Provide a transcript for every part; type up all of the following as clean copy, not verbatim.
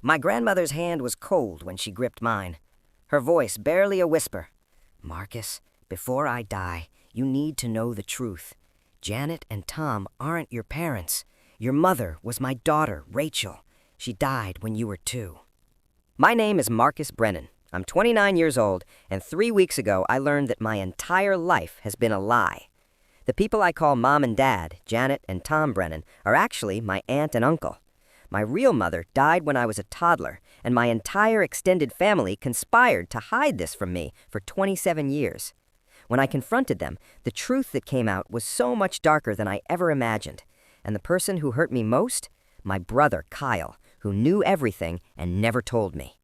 My grandmother's hand was cold when she gripped mine. Her voice barely a whisper. "Marcus, before I die, you need to know the truth. Janet and Tom aren't your parents. Your mother was my daughter, Rachel. She died when you were 2. My name is Marcus Brennan. I'm 29 years old, and 3 weeks ago I learned that my entire life has been a lie. The people I call Mom and Dad, Janet and Tom Brennan, are actually my aunt and uncle. My real mother died when I was a toddler, and my entire extended family conspired to hide this from me for 27 years. When I confronted them, the truth that came out was so much darker than I ever imagined. And the person who hurt me most? My brother, Kyle, who knew everything and never told me.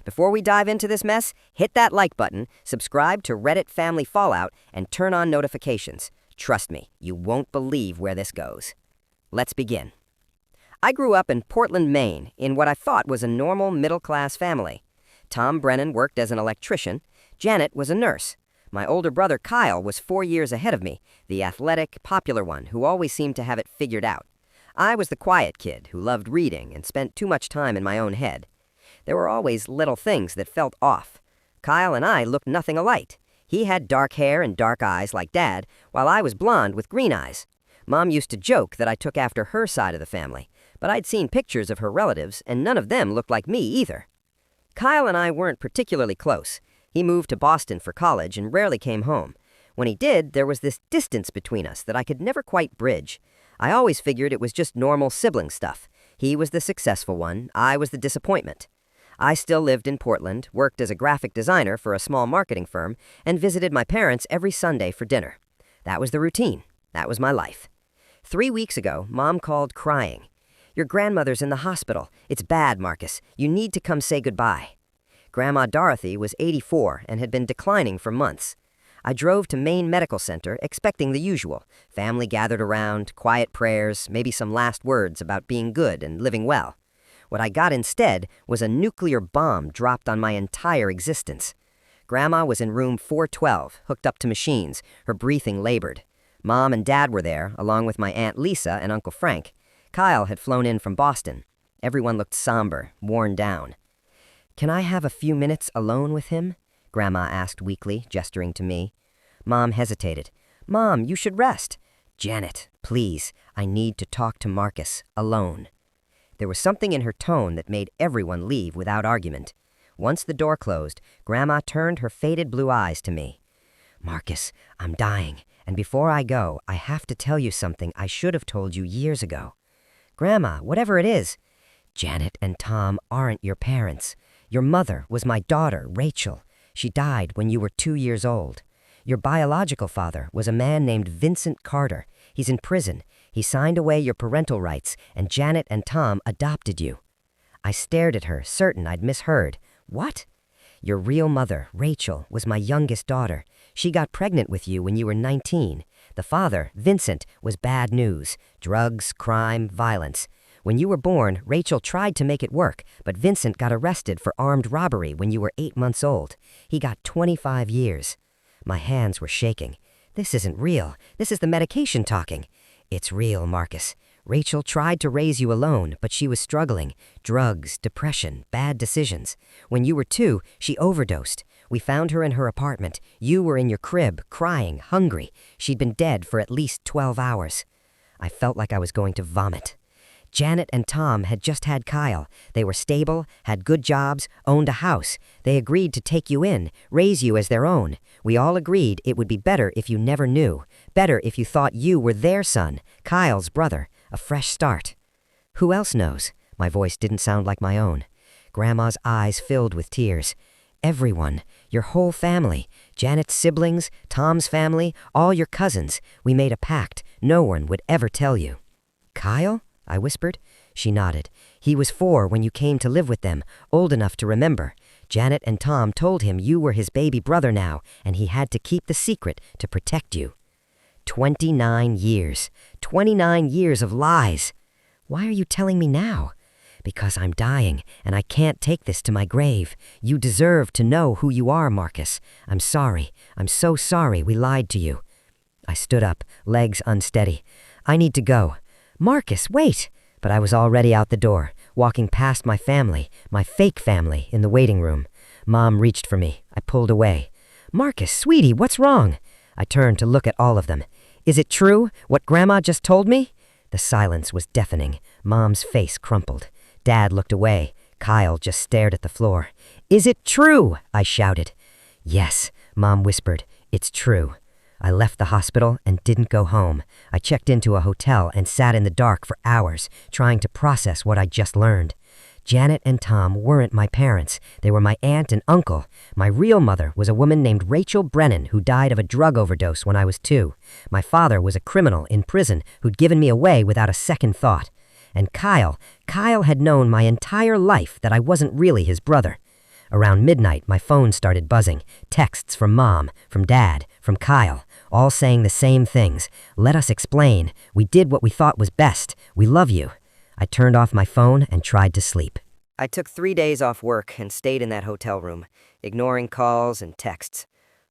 Before we dive into this mess, hit that like button, subscribe to Reddit Family Fallout, and turn on notifications. Trust me, you won't believe where this goes. Let's begin. I grew up in Portland, Maine, in what I thought was a normal middle-class family. Tom Brennan worked as an electrician. Janet was a nurse. My older brother Kyle was 4 years ahead of me, the athletic, popular one who always seemed to have it figured out. I was the quiet kid who loved reading and spent too much time in my own head. There were always little things that felt off. Kyle and I looked nothing alike. He had dark hair and dark eyes like Dad, while I was blonde with green eyes. Mom used to joke that I took after her side of the family, but I'd seen pictures of her relatives, and none of them looked like me either. Kyle and I weren't particularly close. He moved to Boston for college and rarely came home. When he did, there was this distance between us that I could never quite bridge. I always figured it was just normal sibling stuff. He was the successful one, I was the disappointment. I still lived in Portland, worked as a graphic designer for a small marketing firm, and visited my parents every Sunday for dinner. That was the routine. That was my life. 3 weeks ago, Mom called crying. "Your grandmother's in the hospital. It's bad, Marcus. You need to come say goodbye." Grandma Dorothy was 84 and had been declining for months. I drove to Maine Medical Center expecting the usual. Family gathered around, quiet prayers, maybe some last words about being good and living well. What I got instead was a nuclear bomb dropped on my entire existence. Grandma was in room 412, hooked up to machines, her breathing labored. Mom and Dad were there, along with my Aunt Lisa and Uncle Frank. Kyle had flown in from Boston. Everyone looked somber, worn down. "Can I have a few minutes alone with him?" Grandma asked weakly, gesturing to me. Mom hesitated. "Mom, you should rest." "Janet, please, I need to talk to Marcus, alone." There was something in her tone that made everyone leave without argument. Once the door closed, Grandma turned her faded blue eyes to me. "Marcus, I'm dying, and before I go, I have to tell you something I should have told you years ago." "Grandma, whatever it is." "Janet and Tom aren't your parents. Your mother was my daughter, Rachel. She died when you were 2 years old. Your biological father was a man named Vincent Carter. He's in prison. He signed away your parental rights, and Janet and Tom adopted you." I stared at her, certain I'd misheard. "What?" "Your real mother, Rachel, was my youngest daughter. She got pregnant with you when you were 19. The father, Vincent, was bad news. Drugs, crime, violence. When you were born, Rachel tried to make it work, but Vincent got arrested for armed robbery when you were 8 months old. He got 25 years. My hands were shaking. "This isn't real. This is the medication talking." "It's real, Marcus. Rachel tried to raise you alone, but she was struggling. Drugs, depression, bad decisions. When you were 2, she overdosed. We found her in her apartment. You were in your crib, crying, hungry. She'd been dead for at least 12 hours. I felt like I was going to vomit. Janet and Tom had just had Kyle. They were stable, had good jobs, owned a house. They agreed to take you in, raise you as their own. We all agreed it would be better if you never knew. Better if you thought you were their son, Kyle's brother. A fresh start." "Who else knows?" My voice didn't sound like my own. Grandma's eyes filled with tears. "Everyone. Your whole family. Janet's siblings, Tom's family, all your cousins. We made a pact. No one would ever tell you." "Kyle?" I whispered. She nodded. "He was 4 when you came to live with them, old enough to remember. Janet and Tom told him you were his baby brother now, and he had to keep the secret to protect you." 29 years. 29 years of lies. "Why are you telling me now?" "Because I'm dying, and I can't take this to my grave. You deserve to know who you are, Marcus. I'm sorry. I'm so sorry we lied to you." I stood up, legs unsteady. "I need to go." "Marcus, wait!" But I was already out the door. walking past my family, my fake family, in the waiting room. Mom reached for me. I pulled away. "Marcus, sweetie, what's wrong?" I turned to look at all of them. "Is it true, what Grandma just told me?" The silence was deafening. Mom's face crumpled. Dad looked away. Kyle just stared at the floor. "Is it true?" I shouted. "Yes," Mom whispered. "It's true." I left the hospital and didn't go home. I checked into a hotel and sat in the dark for hours, trying to process what I'd just learned. Janet and Tom weren't my parents. They were my aunt and uncle. My real mother was a woman named Rachel Brennan who died of a drug overdose when I was 2. My father was a criminal in prison who'd given me away without a second thought. And Kyle had known my entire life that I wasn't really his brother. Around midnight, my phone started buzzing. Texts from Mom, from Dad, from Kyle, all saying the same things. "Let us explain. We did what we thought was best. We love you." I turned off my phone and tried to sleep. I took 3 days off work and stayed in that hotel room, ignoring calls and texts.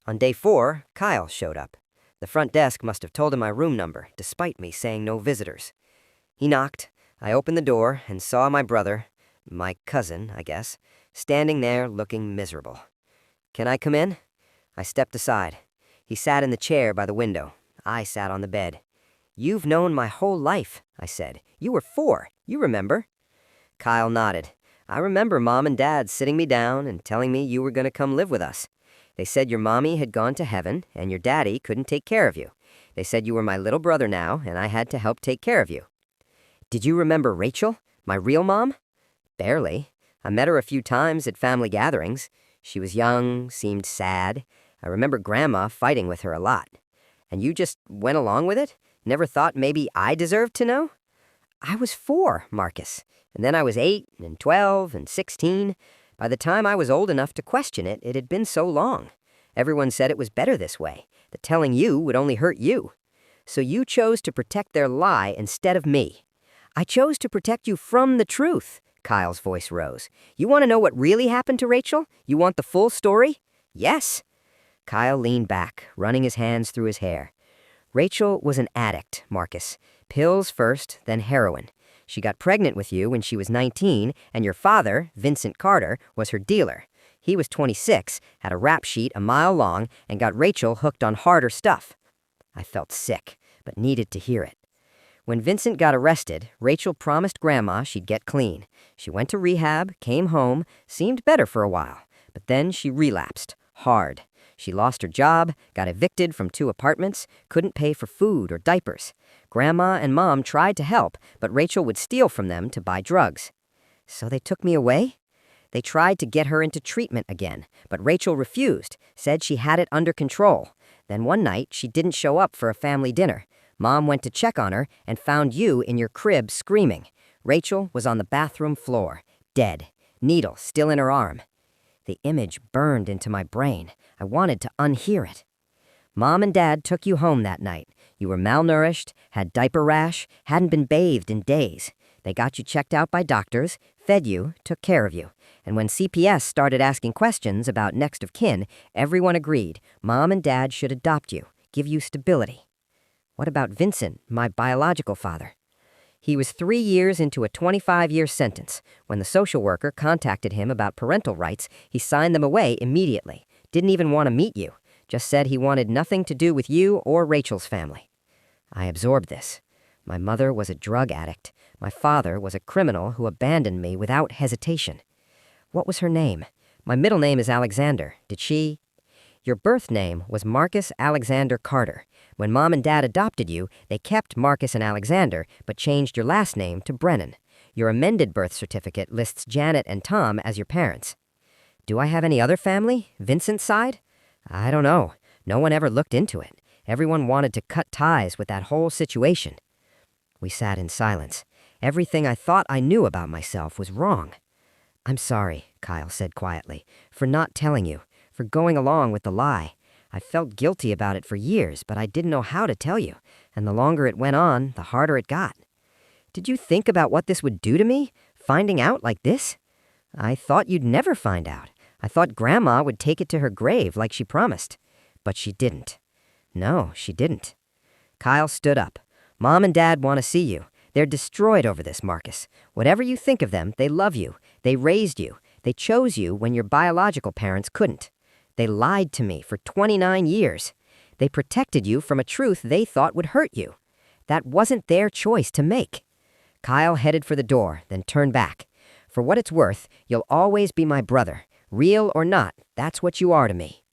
On day 4, Kyle showed up. The front desk must have told him my room number, despite me saying no visitors. He knocked. I opened the door and saw my brother, my cousin, I guess, standing there looking miserable. "Can I come in?" I stepped aside. He sat in the chair by the window. I sat on the bed. "You've known my whole life," I said. "You were 4. You remember?" Kyle nodded. "I remember Mom and Dad sitting me down and telling me you were going to come live with us. They said your mommy had gone to heaven and your daddy couldn't take care of you. They said you were my little brother now and I had to help take care of you." "Did you remember Rachel, my real mom?" "Barely. I met her a few times at family gatherings. She was young, seemed sad. I remember Grandma fighting with her a lot. And you just went along with it? Never thought maybe I deserved to know?" "I was 4, Marcus. And then I was 8 and 12 and 16. By the time I was old enough to question it, it had been so long. Everyone said it was better this way, that telling you would only hurt you. So you chose to protect their lie instead of me." "I chose to protect you from the truth." Kyle's voice rose. "You want to know what really happened to Rachel? You want the full story?" "Yes." Kyle leaned back, running his hands through his hair. "Rachel was an addict, Marcus. Pills first, then heroin. She got pregnant with you when she was 19, and your father, Vincent Carter, was her dealer. He was 26, had a rap sheet a mile long, and got Rachel hooked on harder stuff." I felt sick, but needed to hear it. "When Vincent got arrested, Rachel promised Grandma she'd get clean. She went to rehab, came home, seemed better for a while, but then she relapsed, hard. She lost her job, got evicted from 2 apartments, couldn't pay for food or diapers. Grandma and Mom tried to help, but Rachel would steal from them to buy drugs. So they took me away? They tried to get her into treatment again, but Rachel refused, said she had it under control. Then one night, she didn't show up for a family dinner. Mom went to check on her and found you in your crib screaming. Rachel was on the bathroom floor, dead, needle still in her arm. The image burned into my brain. I wanted to unhear it. Mom and Dad took you home that night. You were malnourished, had diaper rash, hadn't been bathed in days. They got you checked out by doctors, fed you, took care of you. And when CPS started asking questions about next of kin, everyone agreed Mom and Dad should adopt you, give you stability. What about Vincent, my biological father? He was 3 years into a 25-year sentence. When the social worker contacted him about parental rights, he signed them away immediately. Didn't even want to meet you. Just said he wanted nothing to do with you or Rachel's family. I absorbed this. My mother was a drug addict. My father was a criminal who abandoned me without hesitation. What was her name? My middle name is Alexander. Did she? Your birth name was Marcus Alexander Carter. When Mom and Dad adopted you, they kept Marcus and Alexander, but changed your last name to Brennan. Your amended birth certificate lists Janet and Tom as your parents. Do I have any other family? Vincent's side? I don't know. No one ever looked into it. Everyone wanted to cut ties with that whole situation. We sat in silence. Everything I thought I knew about myself was wrong. "I'm sorry," Kyle said quietly, "for not telling you, for going along with the lie. I felt guilty about it for years, but I didn't know how to tell you, and the longer it went on, the harder it got. Did you think about what this would do to me, finding out like this? I thought you'd never find out. I thought Grandma would take it to her grave like she promised. But she didn't. No, she didn't." Kyle stood up. "Mom and Dad want to see you. They're destroyed over this, Marcus. Whatever you think of them, they love you. They raised you. They chose you when your biological parents couldn't. They lied to me for 29 years. They protected you from a truth they thought would hurt you. That wasn't their choice to make. Kyle headed for the door, then turned back. For what it's worth, you'll always be my brother. Real or not, that's what you are to me.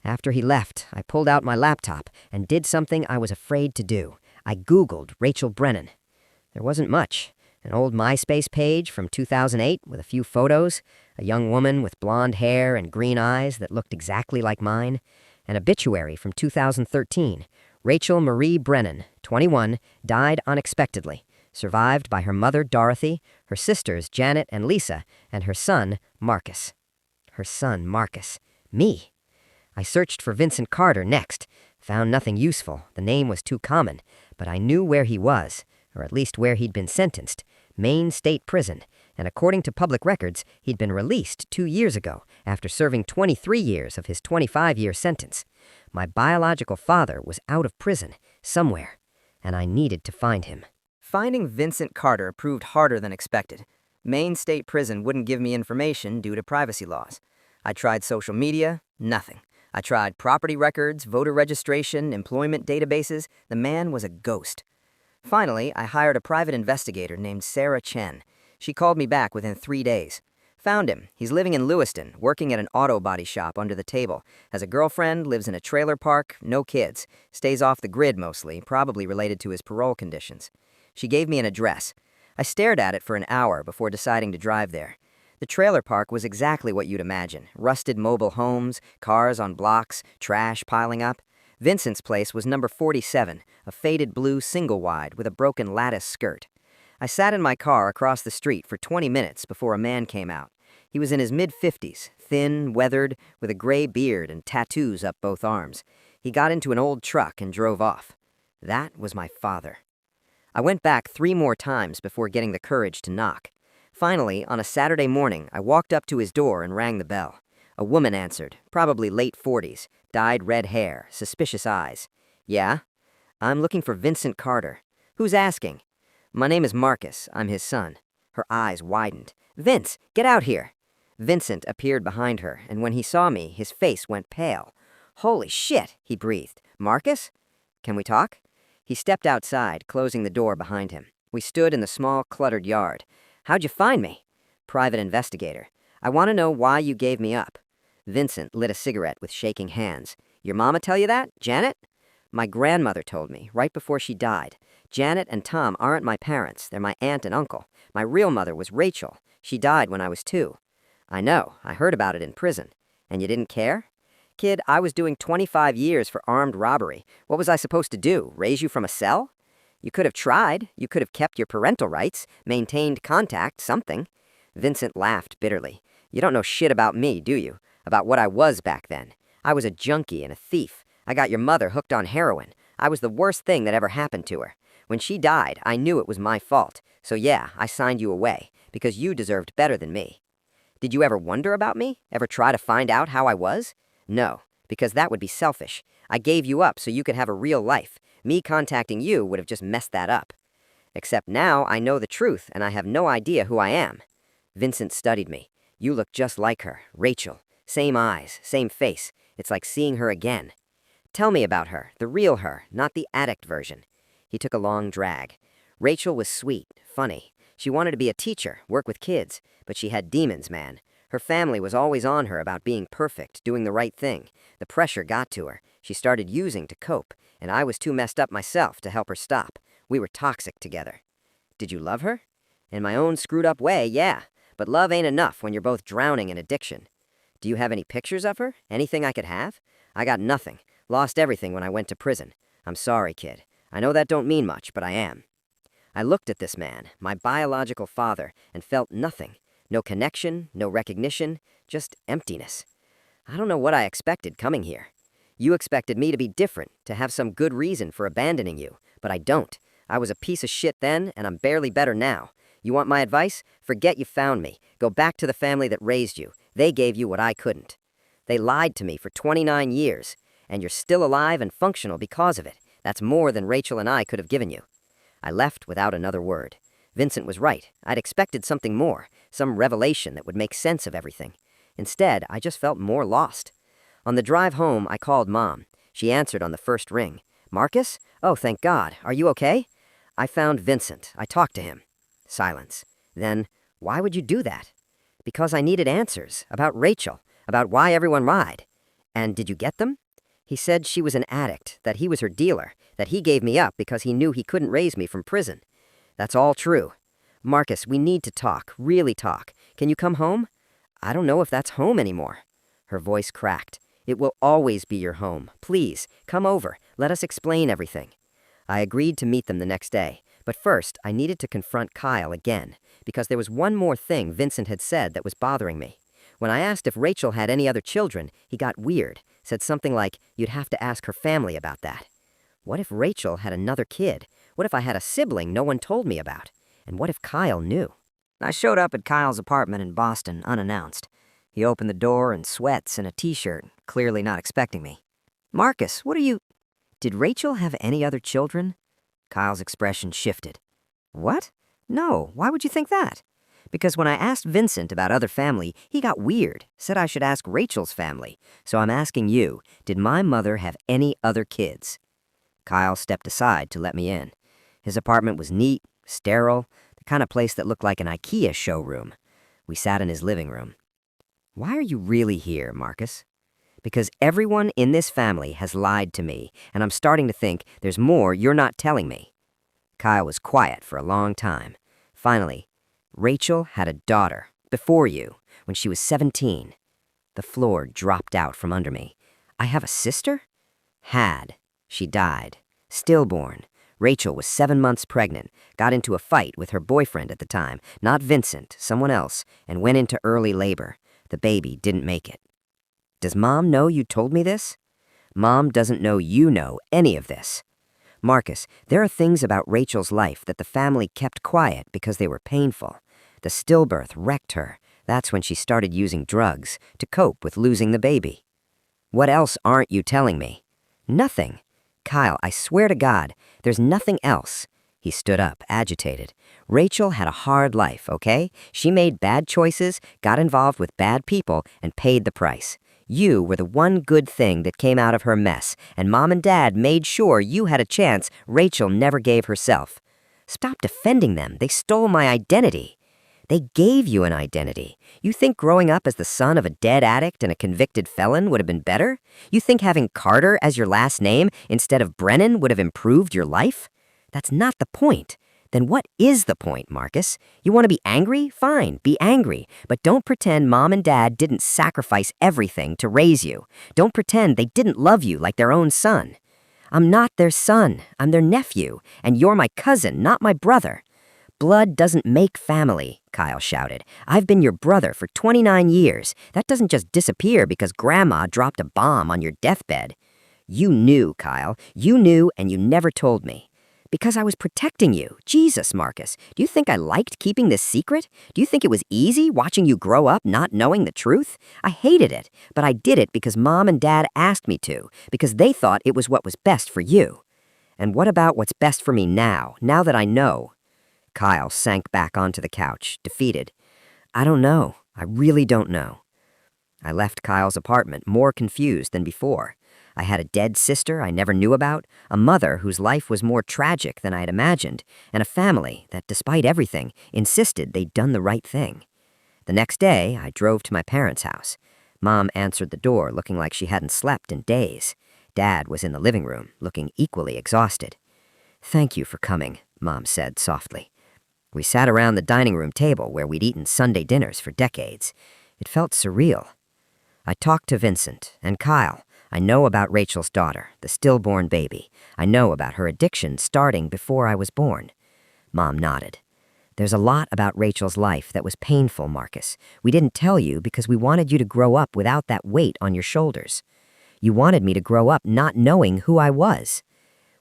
After he left, I pulled out my laptop and did something I was afraid to do. I Googled Rachel Brennan. There wasn't much. An old MySpace page from 2008 with a few photos, a young woman with blonde hair and green eyes that looked exactly like mine, an obituary from 2013. Rachel Marie Brennan, 21, died unexpectedly, survived by her mother Dorothy, her sisters Janet and Lisa, and her son Marcus. Her son Marcus. Me. I searched for Vincent Carter next. Found nothing useful. The name was too common, but I knew where he was, or at least where he'd been sentenced. Maine State Prison, and according to public records, he'd been released 2 years ago after serving 23 years of his 25-year sentence. My biological father was out of prison, somewhere, and I needed to find him. Finding Vincent Carter proved harder than expected. Maine State Prison wouldn't give me information due to privacy laws. I tried social media, nothing. I tried property records, voter registration, employment databases. The man was a ghost. Finally, I hired a private investigator named Sarah Chen. She called me back within 3 days. Found him. He's living in Lewiston, working at an auto body shop under the table. Has a girlfriend, lives in a trailer park, no kids. Stays off the grid mostly, probably related to his parole conditions. She gave me an address. I stared at it for an hour before deciding to drive there. The trailer park was exactly what you'd imagine. Rusted mobile homes, cars on blocks, trash piling up. Vincent's place was number 47, a faded blue single-wide with a broken lattice skirt. I sat in my car across the street for 20 minutes before a man came out. He was in his mid-50s, thin, weathered, with a gray beard and tattoos up both arms. He got into an old truck and drove off. That was my father. I went back 3 more times before getting the courage to knock. Finally, on a Saturday morning, I walked up to his door and rang the bell. A woman answered, probably late 40s, dyed red hair, suspicious eyes. Yeah? I'm looking for Vincent Carter. Who's asking? My name is Marcus. I'm his son. Her eyes widened. Vince, get out here. Vincent appeared behind her, and when he saw me, his face went pale. Holy shit, he breathed. Marcus? Can we talk? He stepped outside, closing the door behind him. We stood in the small, cluttered yard. How'd you find me? Private investigator. I want to know why you gave me up. Vincent lit a cigarette with shaking hands. Your mama tell you that, Janet? My grandmother told me, right before she died. Janet and Tom aren't my parents, they're my aunt and uncle. My real mother was Rachel. She died when I was 2. I know, I heard about it in prison. And you didn't care? Kid, I was doing 25 years for armed robbery. What was I supposed to do, raise you from a cell? You could have tried. You could have kept your parental rights, maintained contact, something. Vincent laughed bitterly. You don't know shit about me, do you? About what I was back then. I was a junkie and a thief. I got your mother hooked on heroin. I was the worst thing that ever happened to her. When she died, I knew it was my fault. So yeah, I signed you away, because you deserved better than me. Did you ever wonder about me? Ever try to find out how I was? No, because that would be selfish. I gave you up so you could have a real life. Me contacting you would have just messed that up. Except now I know the truth, and I have no idea who I am. Vincent studied me. You look just like her, Rachel. Same eyes, same face. It's like seeing her again. Tell me about her, the real her, not the addict version. He took a long drag. Rachel was sweet, funny. She wanted to be a teacher, work with kids, but she had demons, man. Her family was always on her about being perfect, doing the right thing. The pressure got to her. She started using to cope, and I was too messed up myself to help her stop. We were toxic together. Did you love her? In my own screwed up way, yeah. But love ain't enough when you're both drowning in addiction. Do you have any pictures of her? Anything I could have? I got nothing. Lost everything when I went to prison. I'm sorry, kid. I know that don't mean much, but I am. I looked at this man, my biological father, and felt nothing. No connection, no recognition, just emptiness. I don't know what I expected coming here. You expected me to be different, to have some good reason for abandoning you, but I don't. I was a piece of shit then, and I'm barely better now. You want my advice? Forget you found me. Go back to the family that raised you. They gave you what I couldn't. They lied to me for 29 years, and you're still alive and functional because of it. That's more than Rachel and I could have given you. I left without another word. Vincent was right. I'd expected something more, some revelation that would make sense of everything. Instead, I just felt more lost. On the drive home, I called Mom. She answered on the first ring. "Marcus? Oh, thank God. Are you okay?" I found Vincent. I talked to him. Silence. Then, "Why would you do that?" "Because I needed answers. About Rachel. About why everyone lied." "And did you get them?" "He said she was an addict, that he was her dealer, that he gave me up because he knew he couldn't raise me from prison." "That's all true." "Marcus, we need to talk, really talk. Can you come home?" "I don't know if that's home anymore." Her voice cracked. "It will always be your home. Please, come over. Let us explain everything." I agreed to meet them the next day, but first I needed to confront Kyle again, because there was one more thing Vincent had said that was bothering me. When I asked if Rachel had any other children, he got weird, said something like, "You'd have to ask her family about that." What if Rachel had another kid? What if I had a sibling no one told me about? And what if Kyle knew? I showed up at Kyle's apartment in Boston unannounced. He opened the door in sweats and a t-shirt, clearly not expecting me. "Marcus, what are you—" "Did Rachel have any other children?" Kyle's expression shifted. "What? No, why would you think that?" "Because when I asked Vincent about other family, he got weird, said I should ask Rachel's family. So I'm asking you, did my mother have any other kids?" Kyle stepped aside to let me in. His apartment was neat, sterile, the kind of place that looked like an IKEA showroom. We sat in his living room. "Why are you really here, Marcus?" "Because everyone in this family has lied to me, and I'm starting to think there's more you're not telling me." Kyle was quiet for a long time. Finally, "Rachel had a daughter, before you, when she was 17. The floor dropped out from under me. "I have a sister?" "Had. She died. Stillborn. Rachel was 7 months pregnant, got into a fight with her boyfriend at the time, not Vincent, someone else, and went into early labor. The baby didn't make it." "Does Mom know you told me this?" "Mom doesn't know you know any of this." "Marcus, there are things about Rachel's life that the family kept quiet because they were painful. The stillbirth wrecked her. That's when she started using drugs to cope with losing the baby." "What else aren't you telling me?" "Nothing. Kyle, I swear to God, there's nothing else." He stood up, agitated. "Rachel had a hard life, okay? She made bad choices, got involved with bad people, and paid the price. You were the one good thing that came out of her mess, and Mom and Dad made sure you had a chance Rachel never gave herself. Stop defending them. They stole my identity." "They gave you an identity. You think growing up as the son of a dead addict and a convicted felon would have been better? You think having Carter as your last name instead of Brennan would have improved your life? That's not the point. Then what is the point, Marcus? You want to be angry? Fine, be angry. But don't pretend Mom and Dad didn't sacrifice everything to raise you. Don't pretend they didn't love you like their own son." "I'm not their son. I'm their nephew. And you're my cousin, not my brother." "Blood doesn't make family," Kyle shouted. "I've been your brother for 29 years. That doesn't just disappear because Grandma dropped a bomb on your deathbed." "You knew, Kyle. You knew, and you never told me." "Because I was protecting you. Jesus, Marcus. Do you think I liked keeping this secret? Do you think it was easy watching you grow up not knowing the truth? I hated it, but I did it because Mom and Dad asked me to, because they thought it was what was best for you." "And what about what's best for me now that I know?" Kyle sank back onto the couch, defeated. "I don't know. I really don't know." I left Kyle's apartment more confused than before. I had a dead sister I never knew about, a mother whose life was more tragic than I had imagined, and a family that, despite everything, insisted they'd done the right thing. The next day, I drove to my parents' house. Mom answered the door looking like she hadn't slept in days. Dad was in the living room, looking equally exhausted. "Thank you for coming," Mom said softly. We sat around the dining room table where we'd eaten Sunday dinners for decades. It felt surreal. I talked to Vincent and Kyle. I know about Rachel's daughter, the stillborn baby. I know about her addiction starting before I was born. Mom nodded. "There's a lot about Rachel's life that was painful, Marcus. We didn't tell you because we wanted you to grow up without that weight on your shoulders. You wanted me to grow up not knowing who I was."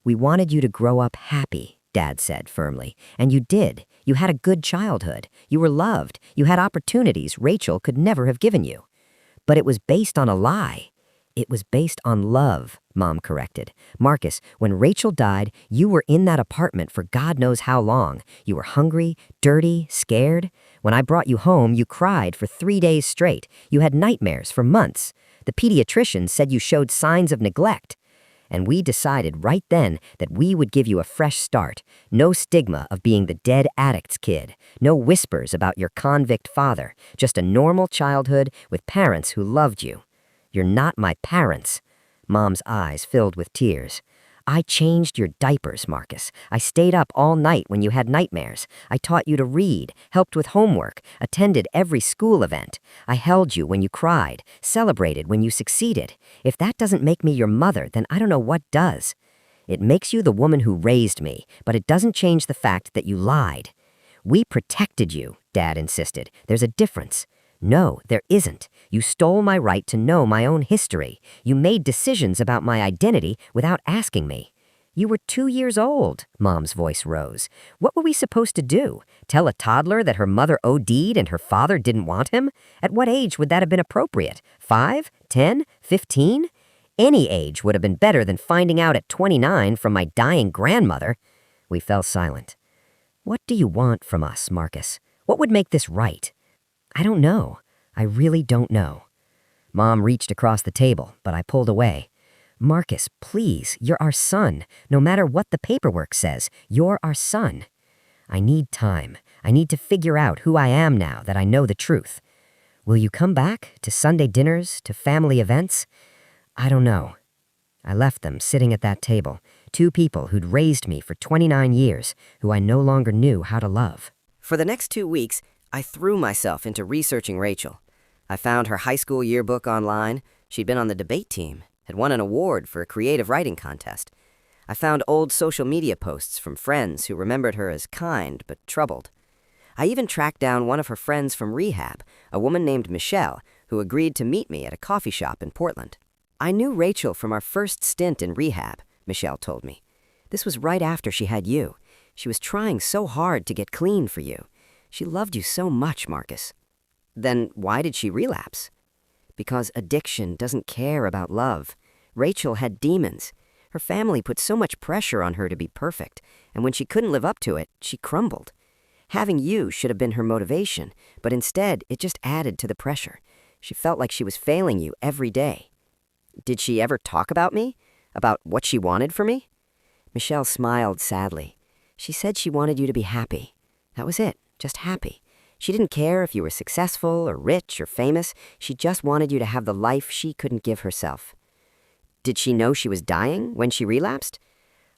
"We wanted you to grow up happy," Dad said firmly. "And you did. You had a good childhood. You were loved. You had opportunities Rachel could never have given you. But it was based on a lie. It was based on love, Mom corrected. Marcus, when Rachel died, you were in that apartment for God knows how long. You were hungry, dirty, scared. When I brought you home, you cried for 3 days straight. You had nightmares for months. The pediatrician said you showed signs of neglect. And we decided right then that we would give you a fresh start. No stigma of being the dead addict's kid. No whispers about your convict father. Just a normal childhood with parents who loved you. You're not my parents. Mom's eyes filled with tears. I changed your diapers, Marcus. I stayed up all night when you had nightmares. I taught you to read, helped with homework, attended every school event. I held you when you cried, celebrated when you succeeded. If that doesn't make me your mother, then I don't know what does. It makes you the woman who raised me, but it doesn't change the fact that you lied. We protected you, Dad insisted. There's a difference. No, there isn't. You stole my right to know my own history. You made decisions about my identity without asking me. You were 2 years old, Mom's voice rose. What were we supposed to do? Tell a toddler that her mother OD'd and her father didn't want him? At what age would that have been appropriate? 5? 10? 15? Any age would have been better than finding out at 29 from my dying grandmother. We fell silent. What do you want from us, Marcus? What would make this right? I don't know. I really don't know. Mom reached across the table, but I pulled away. Marcus, please, you're our son. No matter what the paperwork says, you're our son. I need time. I need to figure out who I am now that I know the truth. Will you come back to Sunday dinners, to family events? I don't know. I left them sitting at that table, 2 people who'd raised me for 29 years, who I no longer knew how to love. For the next 2 weeks, I threw myself into researching Rachel. I found her high school yearbook online. She'd been on the debate team, had won an award for a creative writing contest. I found old social media posts from friends who remembered her as kind but troubled. I even tracked down one of her friends from rehab, a woman named Michelle, who agreed to meet me at a coffee shop in Portland. I knew Rachel from our first stint in rehab, Michelle told me. This was right after she had you. She was trying so hard to get clean for you. She loved you so much, Marcus. Then why did she relapse? Because addiction doesn't care about love. Rachel had demons. Her family put so much pressure on her to be perfect, and when she couldn't live up to it, she crumbled. Having you should have been her motivation, but instead it just added to the pressure. She felt like she was failing you every day. Did she ever talk about me? About what she wanted for me? Michelle smiled sadly. She said she wanted you to be happy. That was it. Just happy. She didn't care if you were successful or rich or famous. She just wanted you to have the life she couldn't give herself. Did she know she was dying when she relapsed?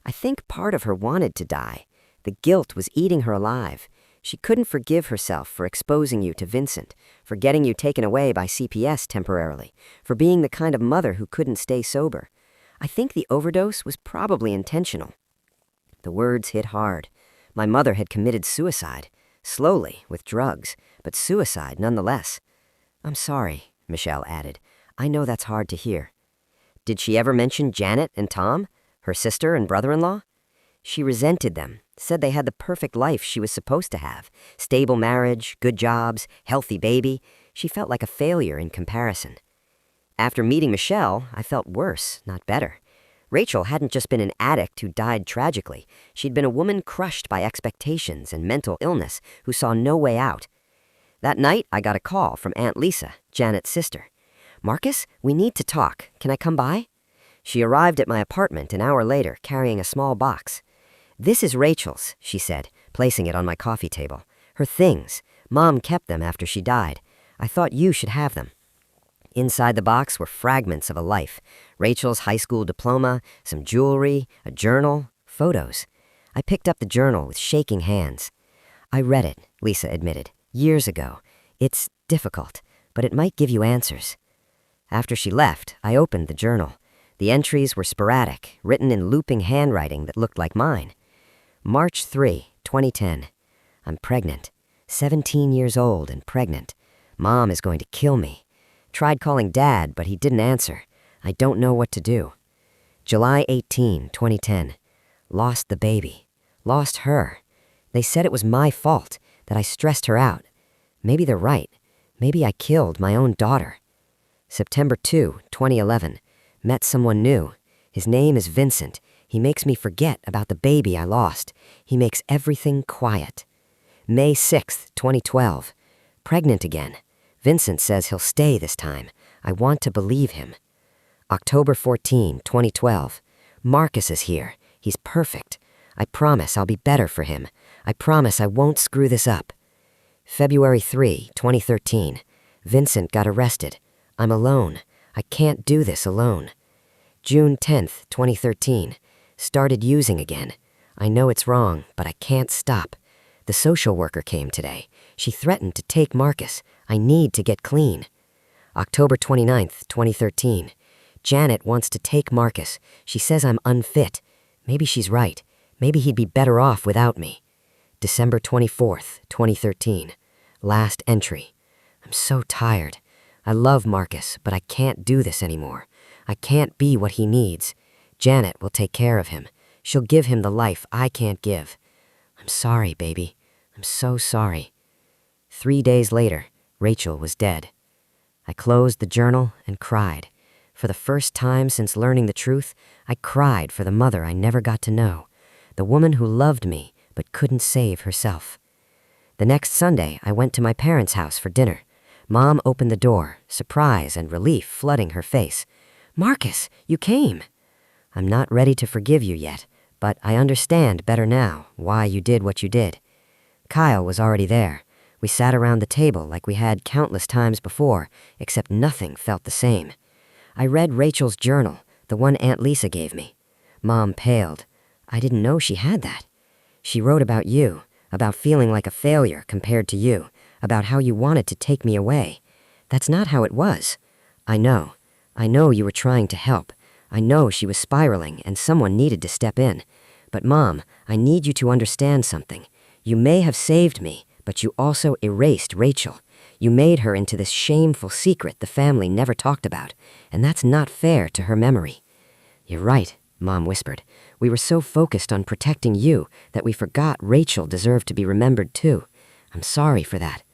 I think part of her wanted to die. The guilt was eating her alive. She couldn't forgive herself for exposing you to Vincent, for getting you taken away by CPS temporarily, for being the kind of mother who couldn't stay sober. I think the overdose was probably intentional. The words hit hard. My mother had committed suicide. Slowly, with drugs, but suicide nonetheless. I'm sorry, Michelle added. I know that's hard to hear. Did she ever mention Janet and Tom, her sister and brother-in-law? She resented them, said they had the perfect life she was supposed to have. Stable marriage, good jobs, healthy baby. She felt like a failure in comparison. After meeting Michelle, I felt worse, not better. Rachel hadn't just been an addict who died tragically. She'd been a woman crushed by expectations and mental illness who saw no way out. That night, I got a call from Aunt Lisa, Janet's sister. Marcus, we need to talk. Can I come by? She arrived at my apartment an hour later, carrying a small box. This is Rachel's, she said, placing it on my coffee table. Her things. Mom kept them after she died. I thought you should have them. Inside the box were fragments of a life. Rachel's high school diploma, some jewelry, a journal, photos. I picked up the journal with shaking hands. I read it, Lisa admitted, years ago. It's difficult, but it might give you answers. After she left, I opened the journal. The entries were sporadic, written in looping handwriting that looked like mine. March 3, 2010. I'm pregnant. 17 years old and pregnant. Mom is going to kill me. Tried calling Dad, but he didn't answer. I don't know what to do. July 18, 2010. Lost the baby. Lost her. They said it was my fault, that I stressed her out. Maybe they're right. Maybe I killed my own daughter. September 2, 2011. Met someone new. His name is Vincent. He makes me forget about the baby I lost. He makes everything quiet. May 6th, 2012. Pregnant again. Vincent says he'll stay this time. I want to believe him. October 14, 2012. Marcus is here. He's perfect. I promise I'll be better for him. I promise I won't screw this up. February 3, 2013. Vincent got arrested. I'm alone. I can't do this alone. June 10th, 2013. Started using again. I know it's wrong, but I can't stop. The social worker came today. She threatened to take Marcus. I need to get clean. October 29th, 2013. Janet wants to take Marcus. She says I'm unfit. Maybe she's right. Maybe he'd be better off without me. December 24th, 2013. Last entry. I'm so tired. I love Marcus, but I can't do this anymore. I can't be what he needs. Janet will take care of him. She'll give him the life I can't give. I'm sorry, baby. I'm so sorry. 3 days later, Rachel was dead. I closed the journal and cried. For the first time since learning the truth, I cried for the mother I never got to know, the woman who loved me but couldn't save herself. The next Sunday, I went to my parents' house for dinner. Mom opened the door, surprise and relief flooding her face. "Marcus, you came." "I'm not ready to forgive you yet, but I understand better now why you did what you did." Kyle was already there. We sat around the table like we had countless times before, except nothing felt the same. I read Rachel's journal, the one Aunt Lisa gave me. Mom paled. I didn't know she had that. She wrote about you, about feeling like a failure compared to you, about how you wanted to take me away. That's not how it was. I know you were trying to help. I know she was spiraling and someone needed to step in. But Mom, I need you to understand something. You may have saved me, but you also erased Rachel. You made her into this shameful secret the family never talked about, and that's not fair to her memory. You're right, Mom whispered. We were so focused on protecting you that we forgot Rachel deserved to be remembered too. I'm sorry for that.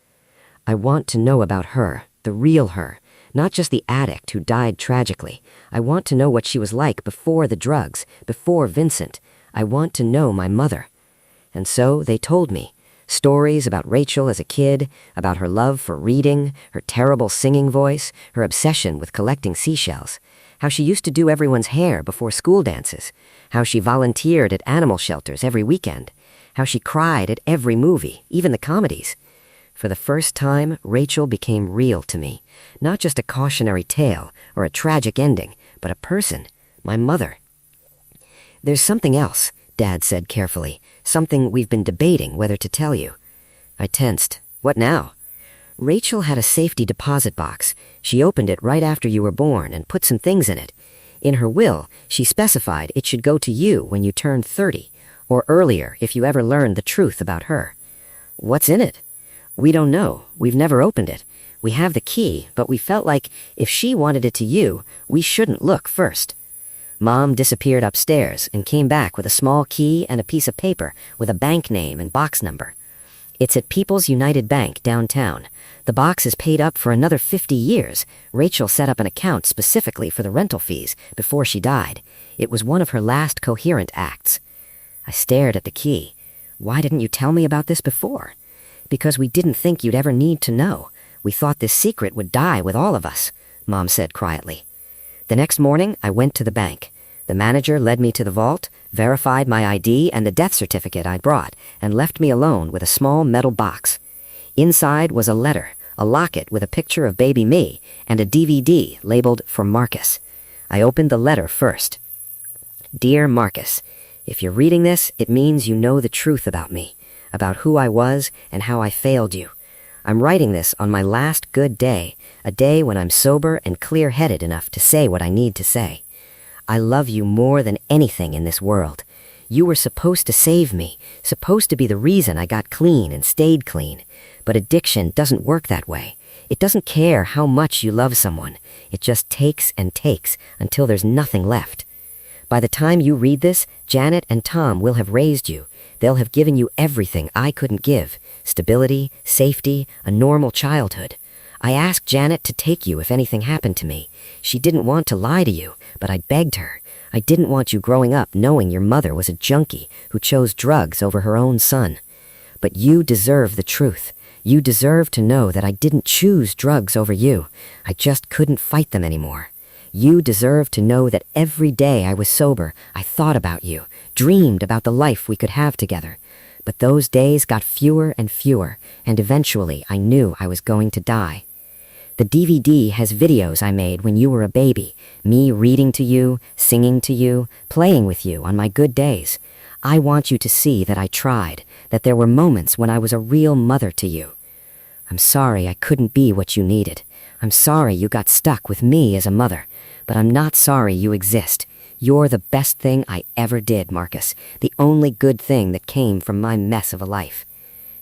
I want to know about her, the real her, not just the addict who died tragically. I want to know what she was like before the drugs, before Vincent. I want to know my mother. And so they told me. Stories about Rachel as a kid, about her love for reading, her terrible singing voice, her obsession with collecting seashells, how she used to do everyone's hair before school dances, how she volunteered at animal shelters every weekend, how she cried at every movie, even the comedies. For the first time, Rachel became real to me, not just a cautionary tale or a tragic ending, but a person, my mother. There's something else, Dad said carefully, something we've been debating whether to tell you. I tensed. What now? Rachel had a safety deposit box. She opened it right after you were born and put some things in it. In her will, she specified it should go to you when you turned 30, or earlier if you ever learned the truth about her. What's in it? We don't know. We've never opened it. We have the key, but we felt like if she wanted it to you, we shouldn't look first. Mom disappeared upstairs and came back with a small key and a piece of paper with a bank name and box number. It's at People's United Bank downtown. The box is paid up for another 50 years. Rachel set up an account specifically for the rental fees before she died. It was one of her last coherent acts. I stared at the key. Why didn't you tell me about this before? Because we didn't think you'd ever need to know. We thought this secret would die with all of us, Mom said quietly. The next morning, I went to the bank. The manager led me to the vault, verified my ID and the death certificate I'd brought, and left me alone with a small metal box. Inside was a letter, a locket with a picture of baby me, and a DVD labeled for Marcus. I opened the letter first. Dear Marcus, if you're reading this, it means you know the truth about me, about who I was and how I failed you. I'm writing this on my last good day, a day when I'm sober and clear-headed enough to say what I need to say. I love you more than anything in this world. You were supposed to save me, supposed to be the reason I got clean and stayed clean. But addiction doesn't work that way. It doesn't care how much you love someone. It just takes and takes until there's nothing left. By the time you read this, Janet and Tom will have raised you. They'll have given you everything I couldn't give. Stability, safety, a normal childhood. I asked Janet to take you if anything happened to me. She didn't want to lie to you, but I begged her. I didn't want you growing up knowing your mother was a junkie who chose drugs over her own son. But you deserve the truth. You deserve to know that I didn't choose drugs over you. I just couldn't fight them anymore. You deserve to know that every day I was sober, I thought about you, dreamed about the life we could have together. But those days got fewer and fewer, and eventually I knew I was going to die. The DVD has videos I made when you were a baby, me reading to you, singing to you, playing with you on my good days. I want you to see that I tried, that there were moments when I was a real mother to you. I'm sorry I couldn't be what you needed. I'm sorry you got stuck with me as a mother, but I'm not sorry you exist. You're the best thing I ever did, Marcus, the only good thing that came from my mess of a life.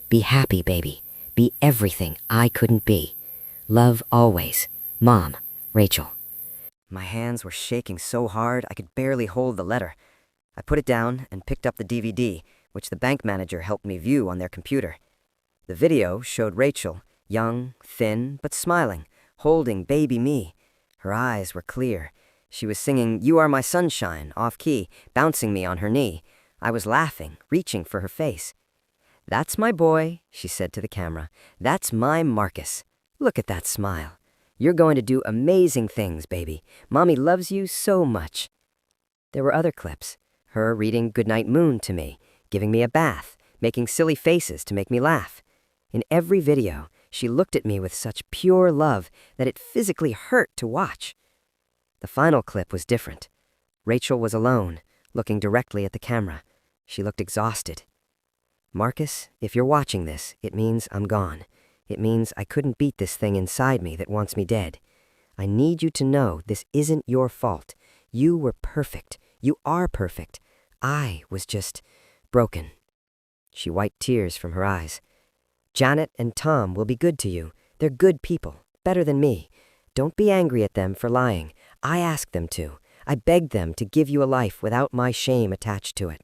Be happy, baby. Be everything I couldn't be. Love always. Mom, Rachel. My hands were shaking so hard I could barely hold the letter. I put it down and picked up the DVD, which the bank manager helped me view on their computer. The video showed Rachel, young, thin, but smiling, holding baby me. Her eyes were clear. She was singing "You Are My Sunshine" off-key, bouncing me on her knee. I was laughing, reaching for her face. "That's my boy," she said to the camera. "That's my Marcus. Look at that smile. You're going to do amazing things, baby. Mommy loves you so much." There were other clips. Her reading "Goodnight Moon" to me, giving me a bath, making silly faces to make me laugh. In every video, she looked at me with such pure love that it physically hurt to watch. The final clip was different. Rachel was alone, looking directly at the camera. She looked exhausted. "Marcus, if you're watching this, it means I'm gone. It means I couldn't beat this thing inside me that wants me dead. I need you to know this isn't your fault. You were perfect. You are perfect. I was just broken." She wiped tears from her eyes. "Janet and Tom will be good to you. They're good people, better than me. Don't be angry at them for lying. I asked them to. I begged them to give you a life without my shame attached to it.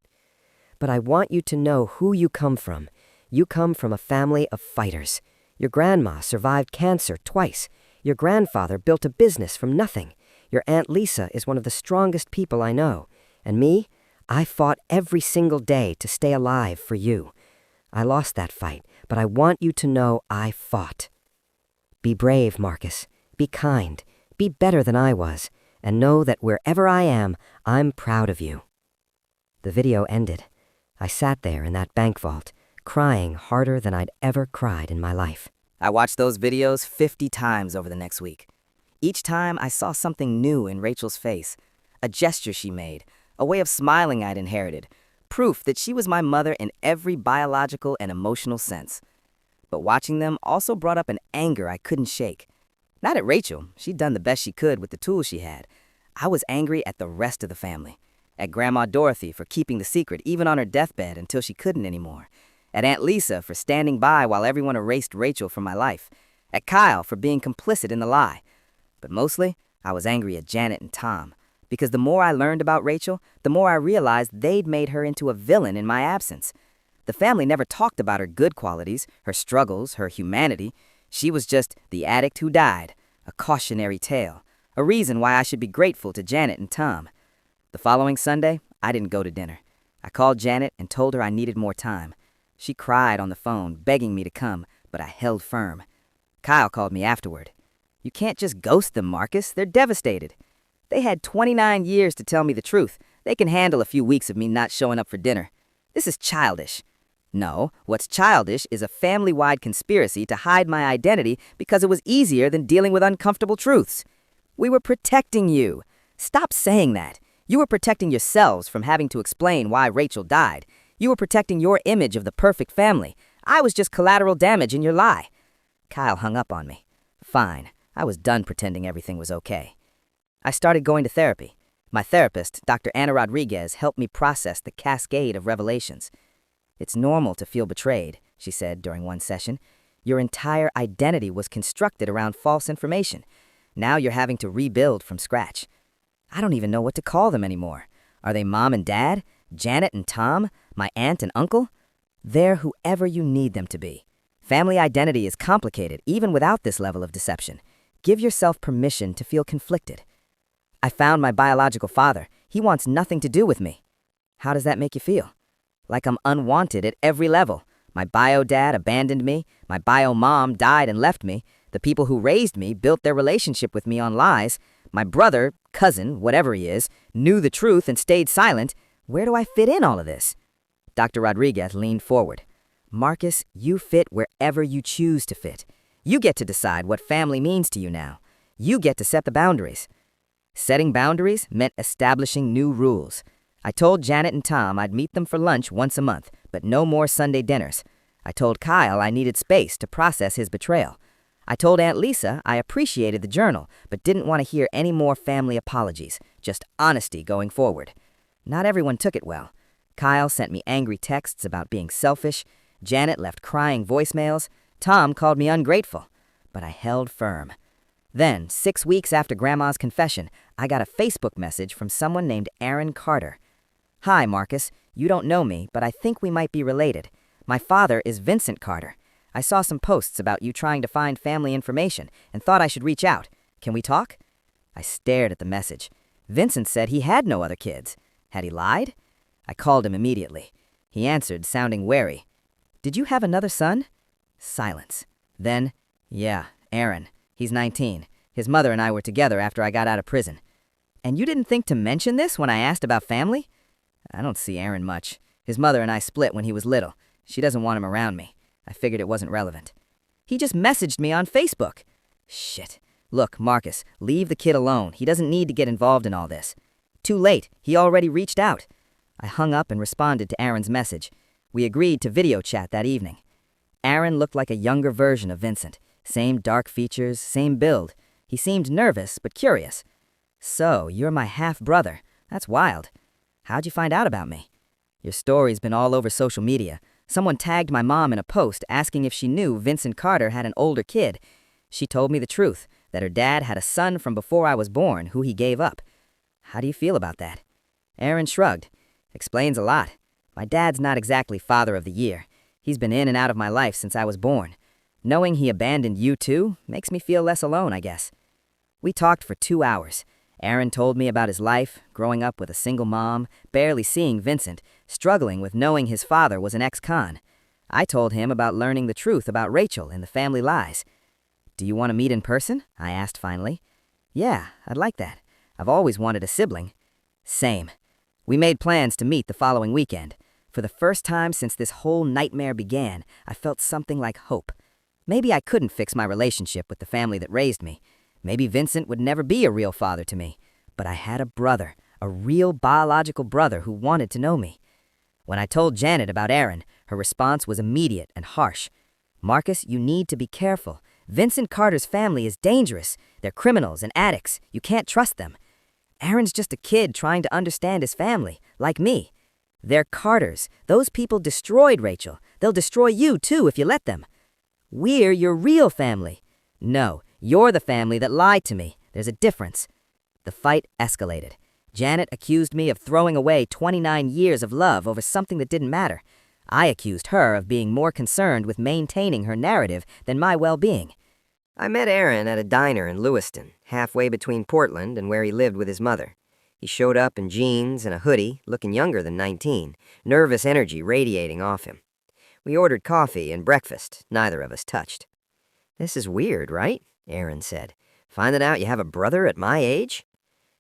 But I want you to know who you come from. You come from a family of fighters. Your grandma survived cancer twice. Your grandfather built a business from nothing. Your Aunt Lisa is one of the strongest people I know. And me, I fought every single day to stay alive for you. I lost that fight, but I want you to know I fought. Be brave, Marcus. Be kind. Be better than I was. And know that wherever I am, I'm proud of you." The video ended. I sat there in that bank vault, crying harder than I'd ever cried in my life. I watched those videos 50 times over the next week. Each time I saw something new in Rachel's face, a gesture she made, a way of smiling I'd inherited, proof that she was my mother in every biological and emotional sense. But watching them also brought up an anger I couldn't shake. Not at Rachel, she'd done the best she could with the tools she had. I was angry at the rest of the family. At Grandma Dorothy for keeping the secret even on her deathbed until she couldn't anymore. At Aunt Lisa for standing by while everyone erased Rachel from my life. At Kyle for being complicit in the lie. But mostly, I was angry at Janet and Tom. Because the more I learned about Rachel, the more I realized they'd made her into a villain in my absence. The family never talked about her good qualities, her struggles, her humanity. She was just the addict who died, a cautionary tale, a reason why I should be grateful to Janet and Tom. The following Sunday, I didn't go to dinner. I called Janet and told her I needed more time. She cried on the phone, begging me to come, but I held firm. Kyle called me afterward. "You can't just ghost them, Marcus. They're devastated. They had 29 years to tell me the truth. They can handle a few weeks of me not showing up for dinner. This is childish." "No, what's childish is a family-wide conspiracy to hide my identity because it was easier than dealing with uncomfortable truths. We were protecting you. Stop saying that. You were protecting yourselves from having to explain why Rachel died. You were protecting your image of the perfect family. I was just collateral damage in your lie." Kyle hung up on me. Fine, I was done pretending everything was okay. I started going to therapy. My therapist, Dr. Ana Rodriguez, helped me process the cascade of revelations. "It's normal to feel betrayed," she said during one session. "Your entire identity was constructed around false information. Now you're having to rebuild from scratch." I don't even know what to call them anymore. Are they Mom and Dad? Janet and Tom? My aunt and uncle? They're whoever you need them to be. Family identity is complicated even without this level of deception. Give yourself permission to feel conflicted. I found my biological father. He wants nothing to do with me. How does that make you feel? Like I'm unwanted at every level. My bio dad abandoned me. My bio mom died and left me. The people who raised me built their relationship with me on lies. My brother, cousin, whatever he is, knew the truth and stayed silent. Where do I fit in all of this? Dr. Rodriguez leaned forward. Marcus, you fit wherever you choose to fit. You get to decide what family means to you now. You get to set the boundaries. Setting boundaries meant establishing new rules. I told Janet and Tom I'd meet them for lunch once a month, but no more Sunday dinners. I told Kyle I needed space to process his betrayal. I told Aunt Lisa I appreciated the journal, but didn't want to hear any more family apologies, just honesty going forward. Not everyone took it well. Kyle sent me angry texts about being selfish. Janet left crying voicemails. Tom called me ungrateful. But I held firm. Then, 6 weeks after Grandma's confession, I got a Facebook message from someone named Aaron Carter. Hi, Marcus. You don't know me, but I think we might be related. My father is Vincent Carter. I saw some posts about you trying to find family information and thought I should reach out. Can we talk? I stared at the message. Vincent said he had no other kids. Had he lied? I called him immediately. He answered, sounding wary. Did you have another son? Silence. Then, yeah, Aaron. He's 19. His mother and I were together after I got out of prison. And you didn't think to mention this when I asked about family? I don't see Aaron much. His mother and I split when he was little. She doesn't want him around me. I figured it wasn't relevant. He just messaged me on Facebook. Shit. Look, Marcus, leave the kid alone. He doesn't need to get involved in all this. Too late. He already reached out. I hung up and responded to Aaron's message. We agreed to video chat that evening. Aaron looked like a younger version of Vincent. Same dark features, same build. He seemed nervous, but curious. So, you're my half-brother. That's wild. How'd you find out about me? Your story's been all over social media. Someone tagged my mom in a post asking if she knew Vincent Carter had an older kid. She told me the truth, that her dad had a son from before I was born who he gave up. How do you feel about that? Aaron shrugged. Explains a lot. My dad's not exactly father of the year. He's been in and out of my life since I was born. Knowing he abandoned you too makes me feel less alone, I guess. We talked for 2 hours. Aaron told me about his life, growing up with a single mom, barely seeing Vincent, struggling with knowing his father was an ex-con. I told him about learning the truth about Rachel and the family lies. Do you want to meet in person? I asked finally. Yeah, I'd like that. I've always wanted a sibling. Same. We made plans to meet the following weekend. For the first time since this whole nightmare began, I felt something like hope. Maybe I couldn't fix my relationship with the family that raised me. Maybe Vincent would never be a real father to me. But I had a brother, a real biological brother who wanted to know me. When I told Janet about Aaron, her response was immediate and harsh. Marcus, you need to be careful. Vincent Carter's family is dangerous. They're criminals and addicts. You can't trust them. Aaron's just a kid trying to understand his family, like me. They're Carters. Those people destroyed Rachel. They'll destroy you too if you let them. We're your real family. No, you're the family that lied to me. There's a difference. The fight escalated. Janet accused me of throwing away 29 years of love over something that didn't matter. I accused her of being more concerned with maintaining her narrative than my well-being. I met Aaron at a diner in Lewiston, halfway between Portland and where he lived with his mother. He showed up in jeans and a hoodie, looking younger than 19, nervous energy radiating off him. We ordered coffee and breakfast, neither of us touched. This is weird, right? Aaron said. Finding out you have a brother at my age?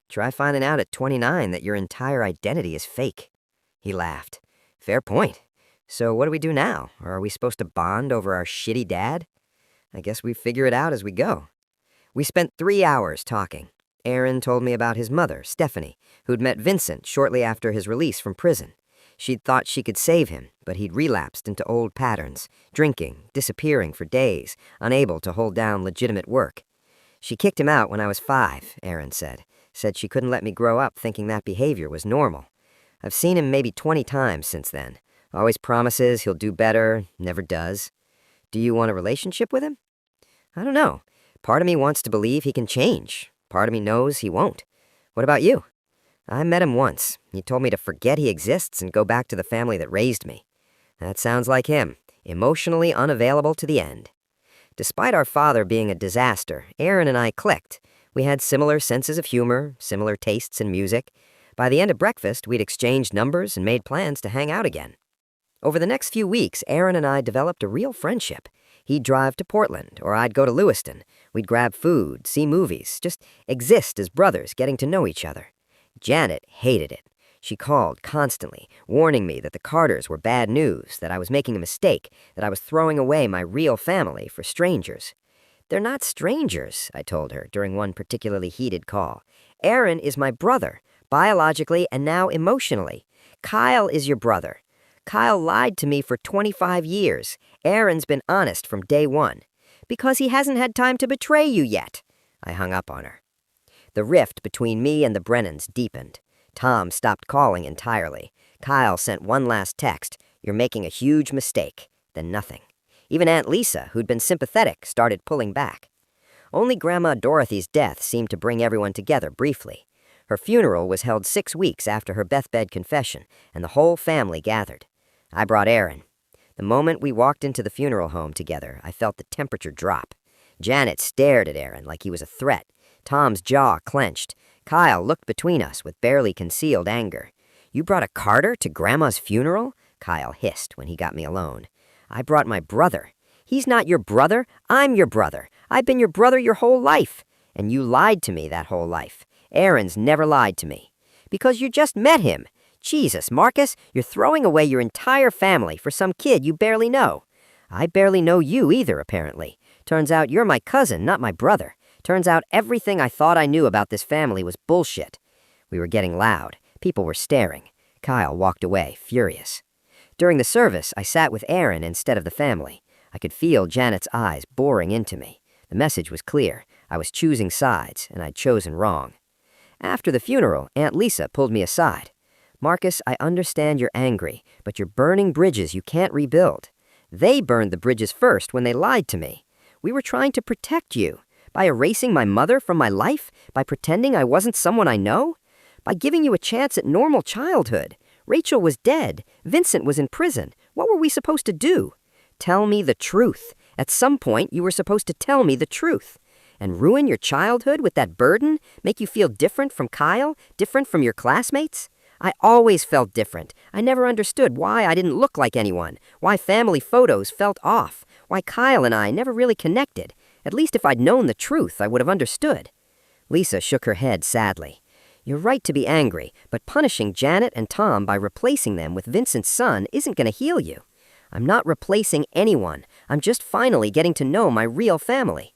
Try finding out at 29 that your entire identity is fake. He laughed. Fair point. So what do we do now? Or are we supposed to bond over our shitty dad? I guess we figure it out as we go. We spent 3 hours talking. Aaron told me about his mother, Stephanie, who'd met Vincent shortly after his release from prison. She'd thought she could save him, but he'd relapsed into old patterns, drinking, disappearing for days, unable to hold down legitimate work. She kicked him out when I was 5, Aaron said. Said she couldn't let me grow up thinking that behavior was normal. I've seen him maybe 20 times since then. Always promises he'll do better, never does. Do you want a relationship with him? I don't know. Part of me wants to believe he can change. Part of me knows he won't. What about you? I met him once. He told me to forget he exists and go back to the family that raised me. That sounds like him. emotionally unavailable to the end. Despite our father being a disaster, Aaron and I clicked. We had similar senses of humor, similar tastes in music. By the end of breakfast, we'd exchanged numbers and made plans to hang out again. Over the next few weeks, Aaron and I developed a real friendship. He'd drive to Portland, or I'd go to Lewiston. We'd grab food, see movies, just exist as brothers, getting to know each other. Janet hated it. She called constantly, warning me that the Carters were bad news, that I was making a mistake, that I was throwing away my real family for strangers. "They're not strangers," I told her during one particularly heated call. "Aaron is my brother, biologically and now emotionally. Kyle is your brother. Kyle lied to me for 25 years. Aaron's been honest from day one. Because he hasn't had time to betray you yet." I hung up on her. The rift between me and the Brennans deepened. Tom stopped calling entirely. Kyle sent one last text, "You're making a huge mistake," then nothing. Even Aunt Lisa, who'd been sympathetic, started pulling back. Only Grandma Dorothy's death seemed to bring everyone together briefly. Her funeral was held 6 weeks after her deathbed confession, and the whole family gathered. I brought Aaron. The moment we walked into the funeral home together, I felt the temperature drop. Janet stared at Aaron like he was a threat. Tom's jaw clenched. Kyle looked between us with barely concealed anger. "You brought a Carter to Grandma's funeral?" Kyle hissed when he got me alone. "I brought my brother." "He's not your brother. I'm your brother. I've been your brother your whole life. And you lied to me that whole life. Aaron's never lied to me." "Because you just met him. Jesus, Marcus, you're throwing away your entire family for some kid you barely know." "I barely know you either, apparently. Turns out you're my cousin, not my brother. Turns out everything I thought I knew about this family was bullshit." We were getting loud. People were staring. Kyle walked away, furious. During the service, I sat with Aaron instead of the family. I could feel Janet's eyes boring into me. The message was clear. I was choosing sides, and I'd chosen wrong. After the funeral, Aunt Lisa pulled me aside. "Marcus, I understand you're angry, but you're burning bridges you can't rebuild. They burned the bridges first when they lied to me. We were trying to protect you. By erasing my mother from my life? By pretending I wasn't someone I know? By giving you a chance at normal childhood? Rachel was dead. Vincent was in prison. What were we supposed to do? Tell me the truth. At some point, you were supposed to tell me the truth. And ruin your childhood with that burden? Make you feel different from Kyle? Different from your classmates? I always felt different. I never understood why I didn't look like anyone, why family photos felt off, why Kyle and I never really connected. At least if I'd known the truth, I would have understood." Lisa shook her head sadly. "You're right to be angry, but punishing Janet and Tom by replacing them with Vincent's son isn't going to heal you. I'm not replacing anyone. I'm just finally getting to know my real family."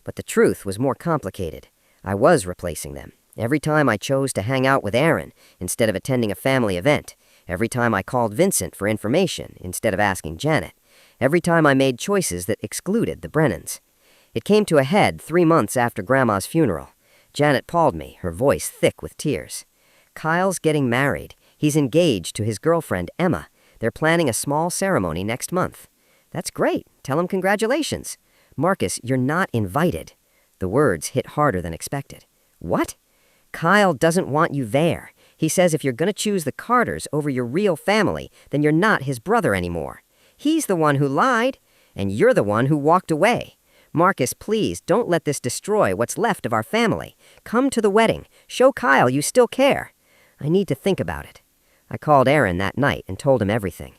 But the truth was more complicated. I was replacing them. Every time I chose to hang out with Aaron instead of attending a family event. Every time I called Vincent for information instead of asking Janet. Every time I made choices that excluded the Brennans. It came to a head 3 months after Grandma's funeral. Janet called me, her voice thick with tears. "Kyle's getting married. He's engaged to his girlfriend, Emma. They're planning a small ceremony next month." "That's great. Tell him congratulations." "Marcus, you're not invited." The words hit harder than expected. "What?" "Kyle doesn't want you there. He says if you're going to choose the Carters over your real family, then you're not his brother anymore. He's the one who lied, and you're the one who walked away. Marcus, please, don't let this destroy what's left of our family. Come to the wedding. Show Kyle you still care." "I need to think about it." I called Aaron that night and told him everything.